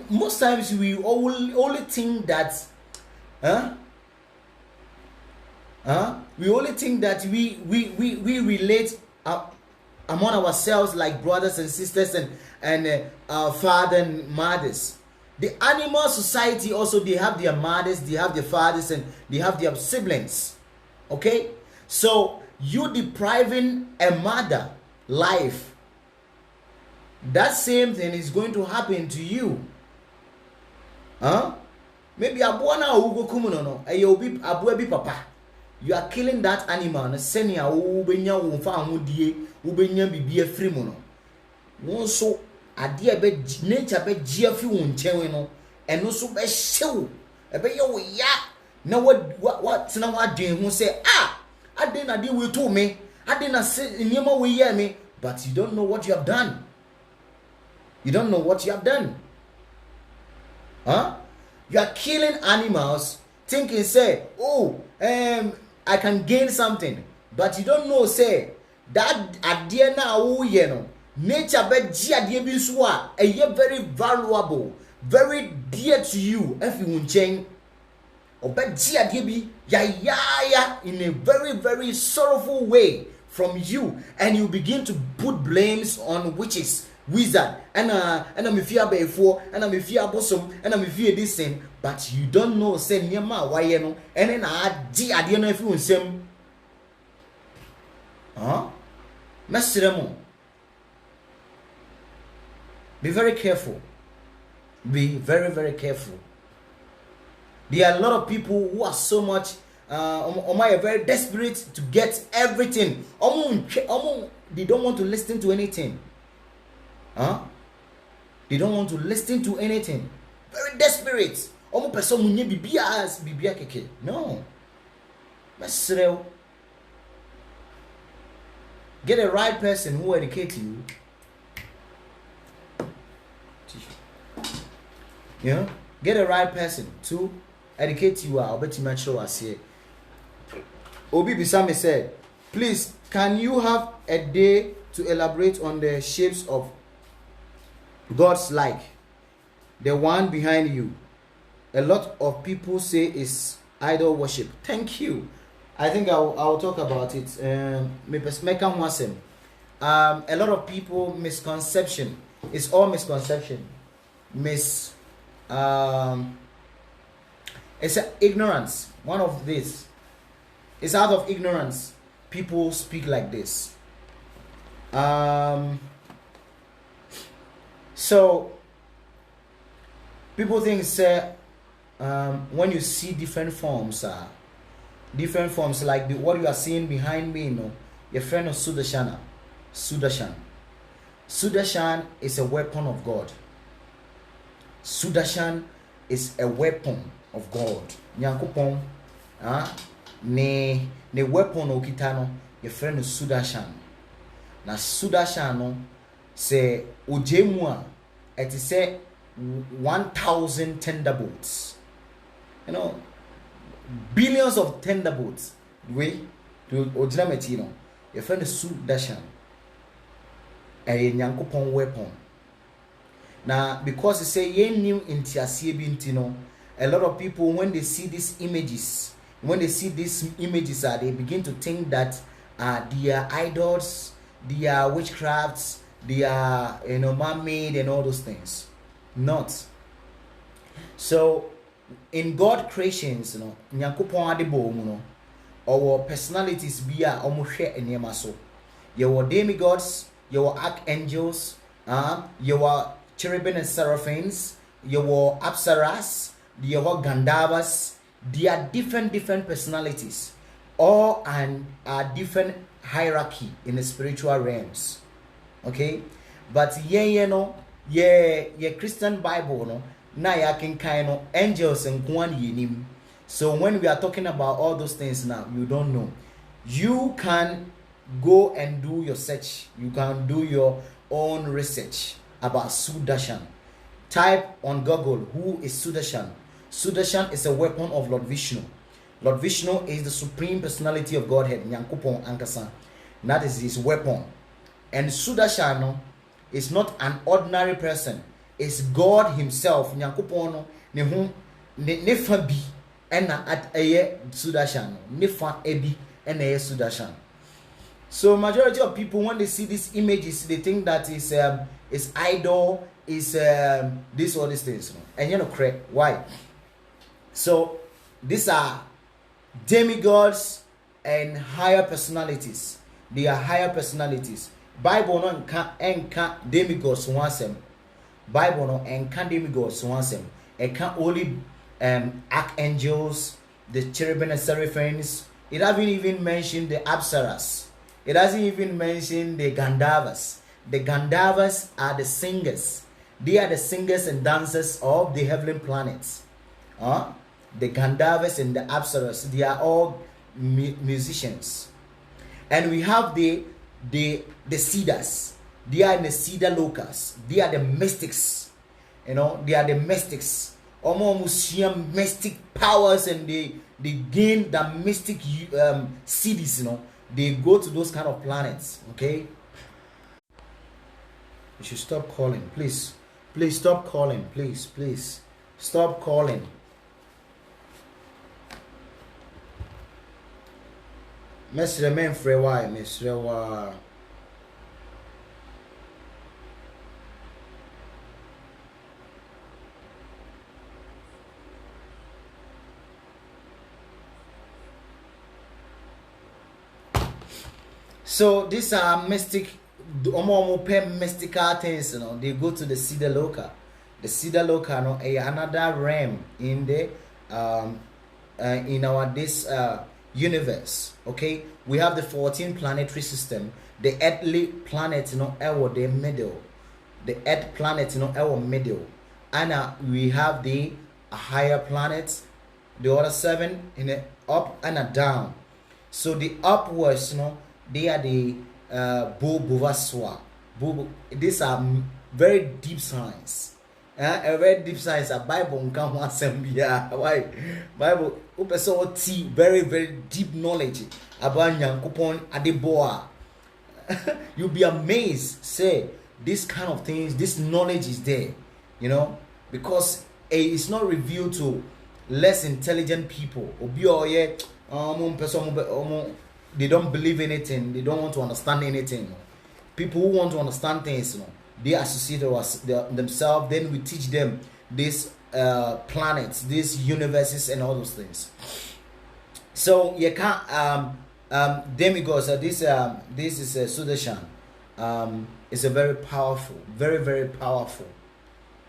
Most times we only think that we only think that we relate among ourselves like brothers and sisters and our father and mothers. The animal society also, they have their mothers, they have their fathers, and they have their siblings. Okay, so you depriving a mother life, that same thing is going to happen to you. Maybe abuana ugo kumuno no ayobi abuabi papa, you are killing that animal na senia ubenya wonfa ahodie ubenya bibia free mo no won so ade ebe nature be gia fi won nchen no eno so be hyew ebe ye wo ya na what na wa dwen ho say ade na de we to me ade na niema we ye me, but you don't know what you have done. You don't know what you have done. You are killing animals thinking say, I can gain something, but you don't know say that idea na nature be ji adie bi so a very valuable, very dear to you. If you unchen obe ji adie bi ya in a very, very sorrowful way from you, and you begin to put blames on witches, wizard, and me fear before, and me fear bosom, and me fear this thing, but you don't know say niema why no, and then ji adie no if you unsem. Mesremo. Be very careful. Be very, very careful. There are a lot of people who are so much very desperate to get everything. They don't want to listen to anything. They don't want to listen to anything. Very desperate. No. Mesrel. Get a right person who educate you. You know, get a right person to educate you. I'll bet you much sure I see. Obi Bisame said, please, can you have a day to elaborate on the shapes of God's like? The one behind you. A lot of people say is idol worship. Thank you. I think I'll talk about it. A lot of people misconception. It's all misconception. It's ignorance. One of this. It's out of ignorance. People speak like this. So people think say when you see different forms like what you are seeing behind me, your friend of Sudarshan is a weapon of God. Sudarshan is a weapon of God. Nyankopon ne weapon okita no your friend of Sudarshan. Na Sudarshan no say ojemu a it say 1,000 thunderbolts. Billions of thunderbolts. We to ojina your friend of Sudarshan. A Nyankopon weapon. Now, because they say ye new intiasie bintino, a lot of people when they see these images, they begin to think that they are idols, they are witchcrafts, they are man-made and all those things. Not. So in God creations, Nyankopon adebo our personalities be a omuhwe enema so. Your demigods, your archangels, your cherubim and seraphims, your apsaras, your gandavas. They are different personalities, all and are different hierarchy in the spiritual realms. Okay, but Christian Bible na ya can angels and kwan yenim. So when we are talking about all those things now, you don't know. You can go and do your search. You can do your own research about Sudarshan. Type on Google who is Sudarshan. Sudarshan is a weapon of Lord Vishnu. Lord Vishnu is the supreme personality of Godhead. Nyankopon Ankasa. That is his weapon. And Sudarshan is not an ordinary person. It's God himself. Nyankopon nefa bi ena at eye Sudarshan. Nefa ebi ena eye Sudarshan. So majority of people when they see these images, they think that it's idol, is this or these things. And correct. Why? So these are demigods and higher personalities. They are higher personalities. Bible no enka demigods wansem. Bible no enka demigods wansem. Enka only archangels, the cherubim and seraphims. It doesn't even mention the apsaras. It doesn't even mention the Gandavas. The Gandavas are the singers. They are the singers and dancers of the heavenly planets. The Gandavas and the Apsaras, they are all musicians. And we have the Siddhas. They are in the Siddha Lokas. They are the mystics. They are the mystics. Almost mystic powers, and they gain the mystic cities, They go to those kind of planets, okay? You should stop calling, please. Please stop calling, please. Stop calling. Mesre men frewa, mesrewa. So these are mystical things, They go to the Siddha Loka. The Siddha Loka, another realm in the in our this universe. Okay, we have the 14 planetary system. The earthly planet, our the middle. The earth planet, our middle. And we have the higher planets. The other 7 in the up and a down. So the upwards, they are the Bovaswa. These are very deep science. A very deep science. A Bible nkan assembly. Why Bible? Very very deep knowledge about Nyankopon Adeboa. You'll be amazed. Say this kind of things, this knowledge is there, because it's not revealed to less intelligent people. They don't believe anything. They don't want to understand anything. People who want to understand things, they associate themselves. Then we teach them these planets, these universes, and all those things. So you can't demigods. This is Sudeshan. It's a very powerful, very very powerful,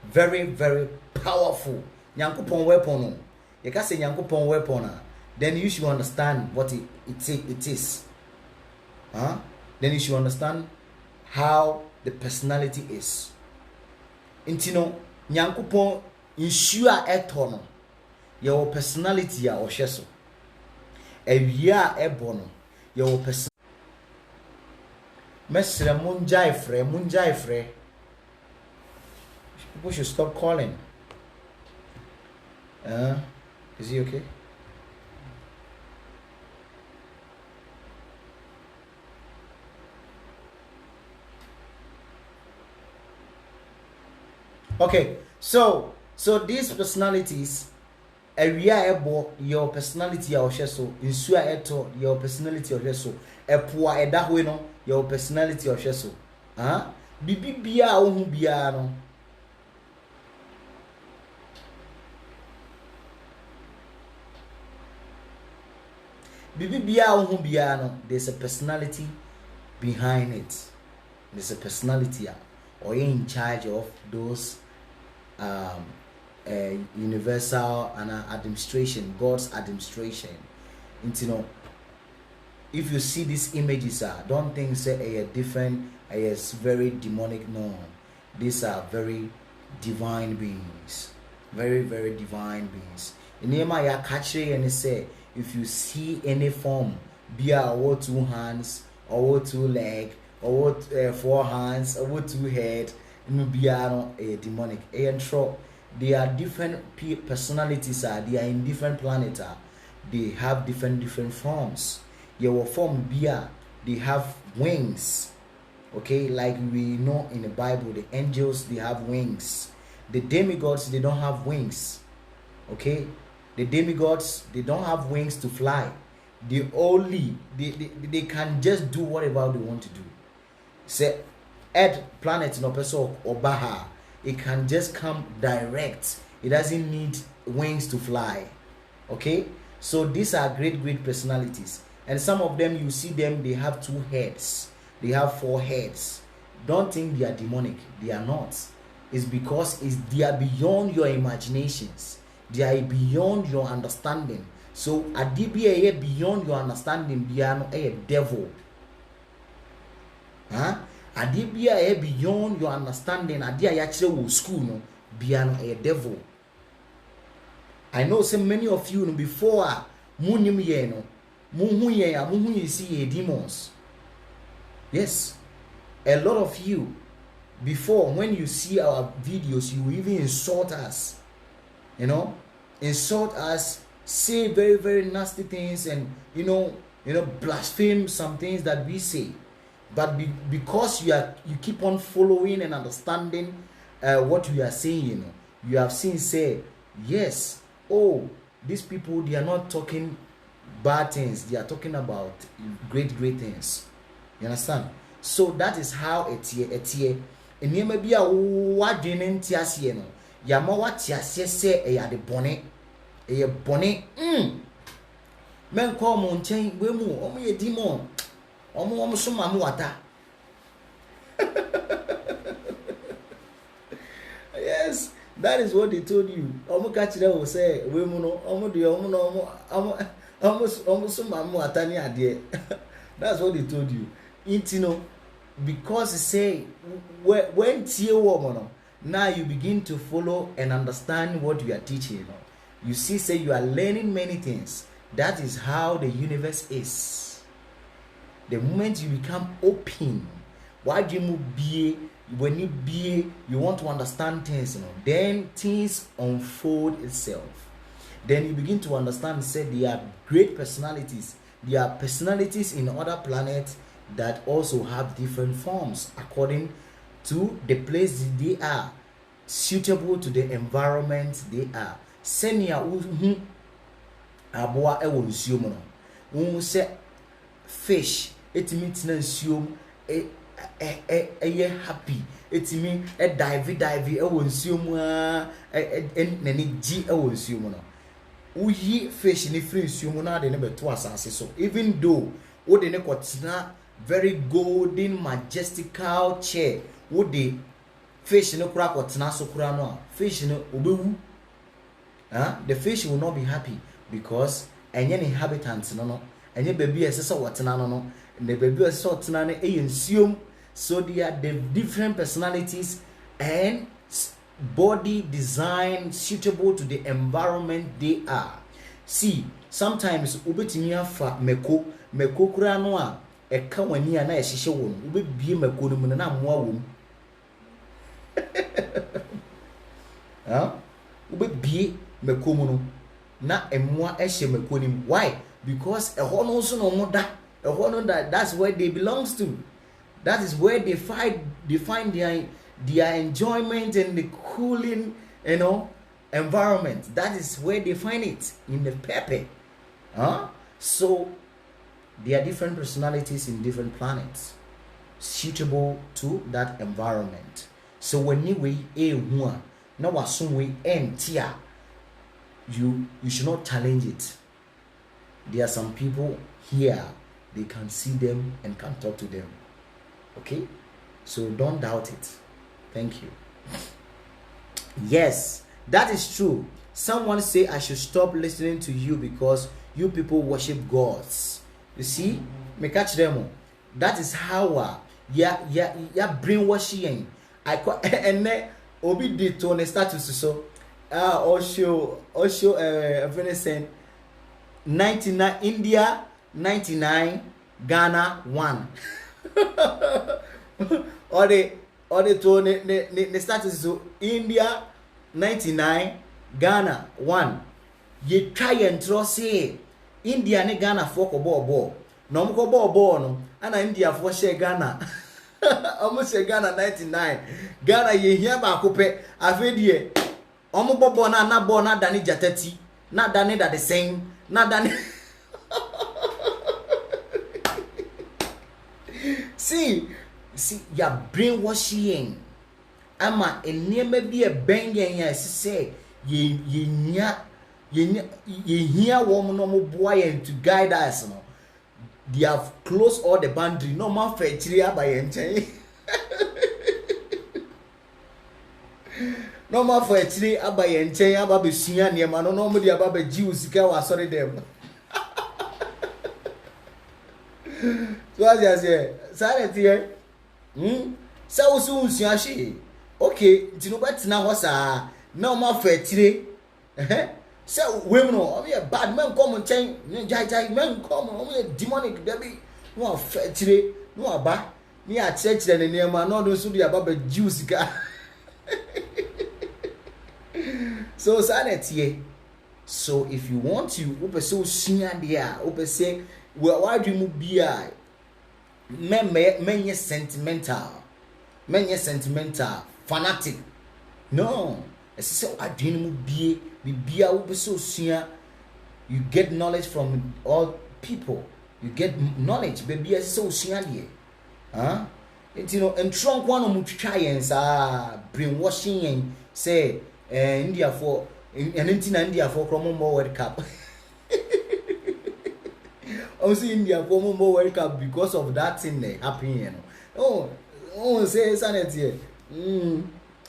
very very powerful Nyankopon weapon. You can say Nyankopon weapon. Then you should understand what it is. Then you should understand how the personality is. Intino Nyankopon insure etono. Your personality ya osheso. Ewia ebono. Your personality. Mesre munjai frɛ. People should stop calling. Is he okay? Okay, so these personalities, area ebo your personality ya osheso, insua eto your personality osheso, epoa edahwe no your personality osheso. Bibi bia ohun bia no. Bibi bia ohun bia no, there's a personality behind it. There's a personality or in charge of those universal and administration, God's administration. And if you see these images, don't think say a different, it's very demonic. No, these are very divine beings, very very divine beings. In Nehemiah catchy and say, if you see any form, be or 2 hands, or 2 legs, or 4 hands, or 2 head, be a demonic. And they are different personalities. They are in different planets. They have different forms. Your form beer, they have wings. Okay, like we know in the Bible, the angels, they have wings. The demigods, they don't have wings. Okay, the demigods, they don't have wings to fly. They can just do whatever they want to do. Say Earth, planet, no person or Baha, it can just come direct. It doesn't need wings to fly. Okay, so these are great personalities. And some of them, you see them, they have 2 heads. They have 4 heads. Don't think they are demonic. They are not. It's because they are beyond your imaginations. They are beyond your understanding. So, adibia beyond your understanding, they are a devil. Adibia beyond your understanding, adia yachire school no, beyond a devil. I know so many of you before munim ye no. You see demons. Yes, a lot of you before, when you see our videos, you even insult us, insult us, say very very nasty things, and blaspheme some things that we say. But because you keep on following and understanding what we are saying, you have seen say, yes, oh, these people, they are not talking bad things, they are talking about great things. You understand? So that is how it here. And you may be a wadrin tiasi no. Yama what tiasi say a de bonnet. A bonnet. Men call mountain, we move, only a demon. Almost some water. Yes, that is what they told you. Almost catch that will say, we mono, almost some atani idea. That's what they told you. Because they say when now you begin to follow and understand what we are teaching. You see, say you are learning many things. That is how the universe is. The moment you become open, why do you be? When you be, you want to understand things, then things unfold itself. Then you begin to understand, say, there are great personalities. There are personalities in other planets that also have different forms according to the place they are, suitable to the environment they are. Senia aboa ewo nsuo mu no. Se fish etimi tena nsuo mu happy, etimi dive ewo nsuo mu nani gi ewo nsuo mu no. Uyi fish ni free nsuo mu na de ne beto asase so, even though wo de ne kotena very golden majestical chair, wo de fish no kura kotena so kura no, fish no obewu. The fish will not be happy because any inhabitants no any baby as watena no the baby as watena no nsuom. So they are the different personalities and body design suitable to the environment they are. See, sometimes ubetimi afa meko kura no a eka wani a na ehihye wo no ubebie meko no mu na amoa wo mu. Ubebie meko mu no na emoa ehye meko nim. Why? Because ehon no so no moda, ehon no that's where they belongs to. That is where they find their enjoyment and the cooling, environment. That is where they find it, in the pepper. So there are different personalities in different planets suitable to that environment. So when you now assume we entia, you should not challenge it. There are some people here, they can see them and can talk to them. Okay? So don't doubt it. Thank you. Yes, that is true. Someone say I should stop listening to you because you people worship gods. You see? Me catch them. That is how brainwashing. I call and then obi did to status so also Afghanistan 99, India 99, Ghana 1. or the to the status so India 99, Ghana 1. You try and throw say India ne Ghana for ko ball no mo ko ball no ana India for share Ghana almost share Ghana 99, Ghana ye here ba ko pe afedie omo ball na ball na dani jatati na dani that the same na dani. See, you're brainwashing. Ama enema bi e bengen ya say ye hear woman no mo boy to guide us no. They have closed all the boundary. No man fetchiri abaye nchen. No man fetchiri abaye nchen aba besua ne ma no mo di aba be ji usika wa sorry dem. So as I say, silent here. So soon she. Okay, tino betina ho sa na ma fetchiri. So women no, I bad men come nchen, jai men come, I demonic debi. No fetchire, no aba. Me a church and near man, no so be about juice ga. So sanity. So if you want to, open so senior there, open say, well, why do you move BI? Men sentimental, fanatic. No, I say, I didn't be so senior. You get knowledge from all people. You get knowledge, baby. I so senior. It's and trunk one of try and brainwashing and say India for and India for Cromwell World Cup. I see India for more World Cup because of that thing there happening. Oh, say sanity.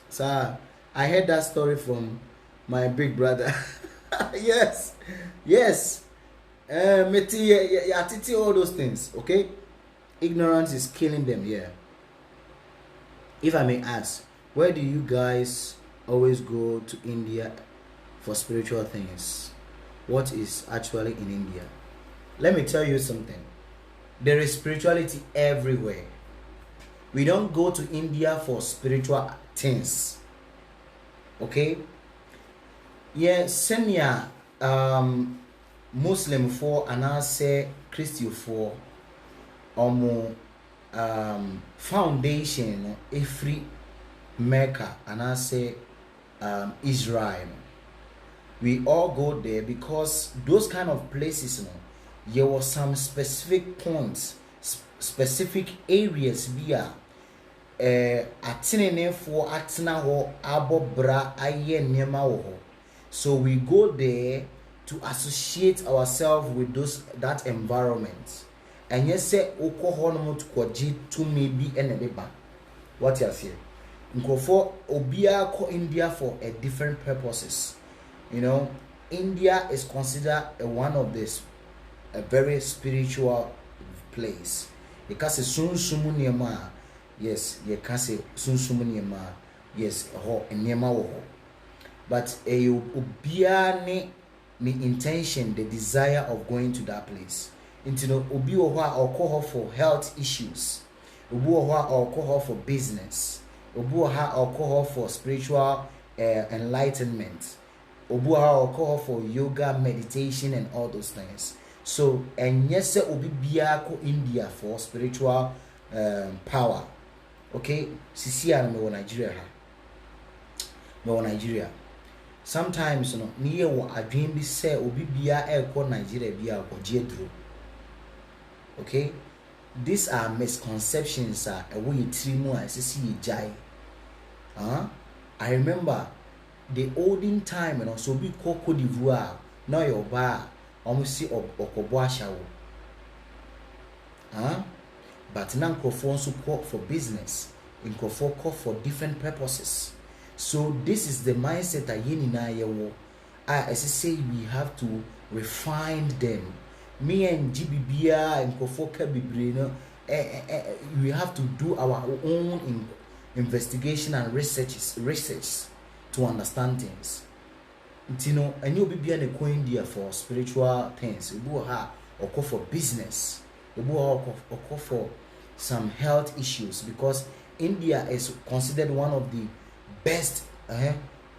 Sir, I heard that story from my big brother. Yes. Titi all those things. Okay, ignorance is killing them. Yeah. If I may ask, where do you guys always go to India for spiritual things? what is actually in India. Let me tell you something. There is spirituality everywhere. We don't go to India for spiritual things. Okay? Yeah, senior Muslim for and I say Christian for foundation every Mecca and I say Israel. We all go there because those kind of places, there were some specific points, specific areas via atenene for atena ho abobra aye nema wo. So we go there to associate ourselves with that environment. And yes, say okoho no to kwaji to maybe enebeba. What you say? For obia ko India for a different purposes. You know, India is considered one of this a very spiritual place. Because sun sumu niema, yes, you can say sun sumu niema, yes, ho niema wo. But obia ne intention, the desire of going to that place. Into no obi oho alcohol for health issues, obi oho alcohol for business, obi oho alcohol for spiritual enlightenment, obi oho alcohol for yoga, meditation, and all those things. So and yes, obi biya ko India for spiritual power. Okay, sisi ya me Nigeria ha, me Nigeria. Sometimes niye wo adwen bi say obi biya ko Nigeria biya ko jedro. Okay, these are misconceptions. When you trimu and see jai. I remember the olden time, so be Cote d'Ivoire. Now your bar almost see okoboasha. But now Crawford support for business, in Crawford for different purposes. So this is the mindset that Yenina Yewo. As I say, we have to refine them. Me and GBBA and Kofoka Bibrino, we have to do our own investigation and research to understand things. You know, and you'll be an India for spiritual things. You will have or call for business. You will call for some health issues because India is considered one of the best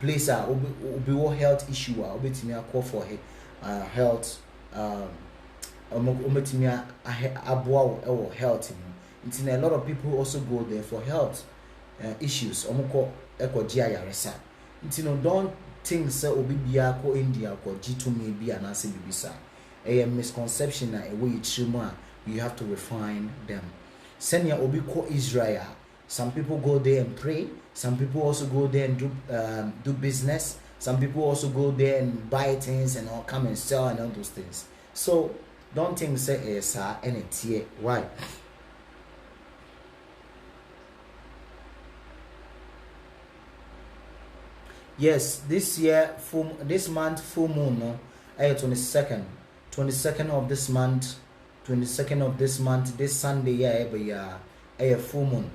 places. Health issue. Call for health. Health. A lot of people also go there for health issues. Don't think so obi bia ko India ko G2 maybe and answer bibisa. A misconception na way chuma, you have to refine them. Send obi ko Israel. Some people go there and pray. Some people also go there and do business. Some people also go there and buy things and all come and sell and all those things. So don't think say any tier. Why? Yes, this month full moon, no, 22nd of this month, this Sunday, full moon.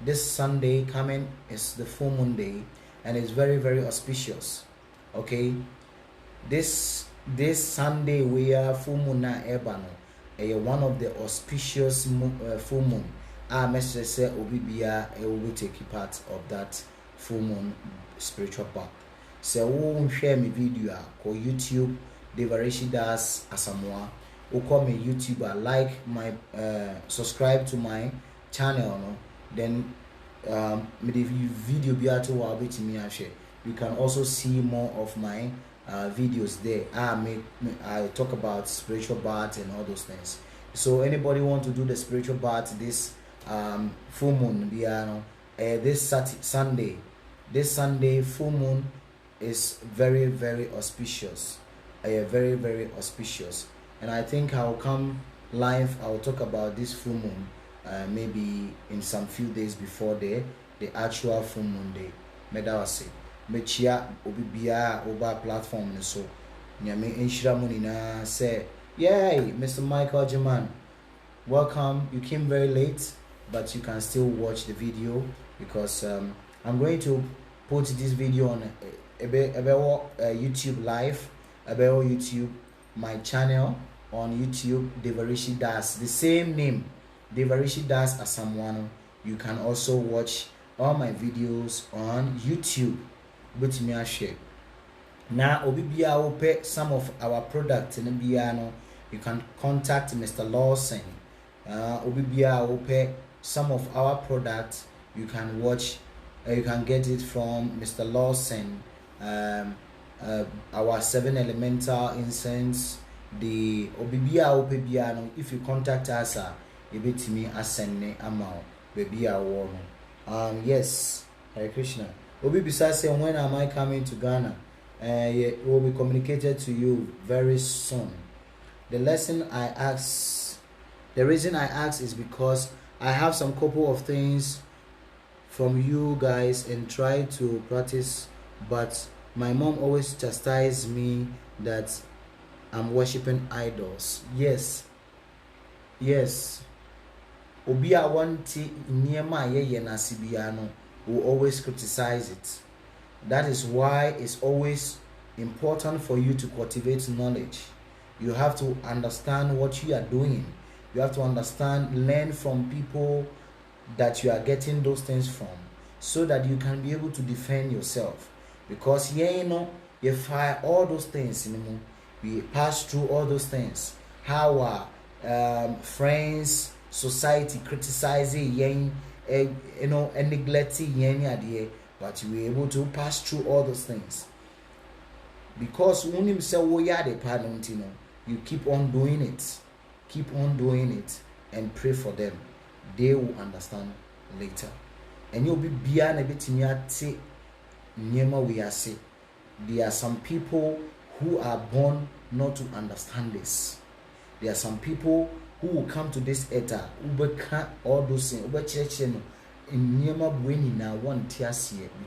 This Sunday coming is the full moon day, and it's very, very auspicious. Okay, this Sunday we are full moon na ebano, one of the auspicious full moon. Message say obibia will take part of that full moon spiritual path. So who share my video ko YouTube Devarishi Das Asamoah. Who call me YouTuber, like my subscribe to my channel, no? Then me the video be out to me share. You can also see more of my videos there. I talk about spiritual bath and all those things. So anybody want to do the spiritual bath this full moon, this Sunday. This Sunday full moon is very, very auspicious. Very, very auspicious. And I think I'll come live. I'll talk about this full moon maybe in some few days before the actual full moon day. Medawase. Mechia obibia over platform so. Nyame enshira mo na say, yay, Mr. Michael Jaman. Welcome. You came very late, but you can still watch the video because I'm going to put this video on YouTube live about YouTube, my channel on YouTube, Devarishi Das, the same name, Devarishi Das Asamoah. You can also watch all my videos on YouTube. But me I share. Now, Obibia will pay some of our products in Biano. You can contact Mr. Lawson. Obibia will pay some of our products. You can watch, you can get it from Mr. Lawson. Our 7 elemental incense. The Obibia will pay Biano. If you contact us, you bet me a send amount. Baby, I warn. Yes, Hare Krishna. Obi besides saying, when am I coming to Ghana? It will be communicated to you very soon. The reason I ask is because I have some couple of things from you guys and try to practice, but my mom always chastises me that I'm worshiping idols. Yes. Obi a wanti niema ye na sibiano will always criticize it. That is why it's always important for you to cultivate knowledge. You have to understand what you are doing. You have to learn from people that you are getting those things from, so that you can be able to defend yourself. Because you fire all those things, we pass through all those things. How our friends, society criticizing yen, and neglecting yen idea, but you were able to pass through all those things. Because when you say you keep on doing it, and pray for them. They will understand later. And you'll be beyond a bit we are say. There are some people who are born not to understand this. There are some people who will come to this eta, all those things,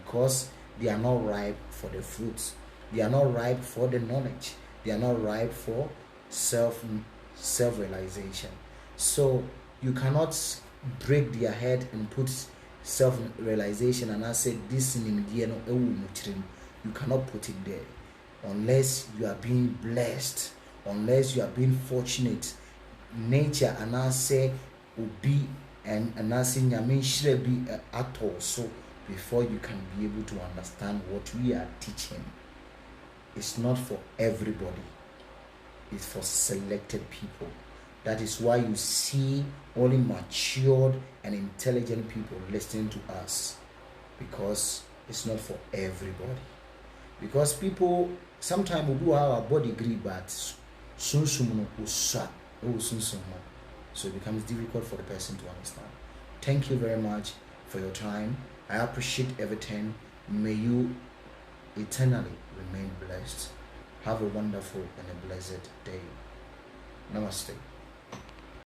because they are not ripe for the fruits. They are not ripe for the knowledge. They are not ripe for self-realization. So you cannot break their head and put self-realization and I say this in you cannot put it there unless you are being blessed, unless you are being fortunate. Nature and I say will be and I say should be at all, so before you can be able to understand what we are teaching. It's not for everybody. It's for selected people. That is why you see only matured and intelligent people listening to us, because it's not for everybody. Because people sometimes we do have a body agree, but so it becomes difficult for the person to understand. Thank you very much for your time. I appreciate everything. May you eternally remain blessed. Have a wonderful and a blessed day. Namaste.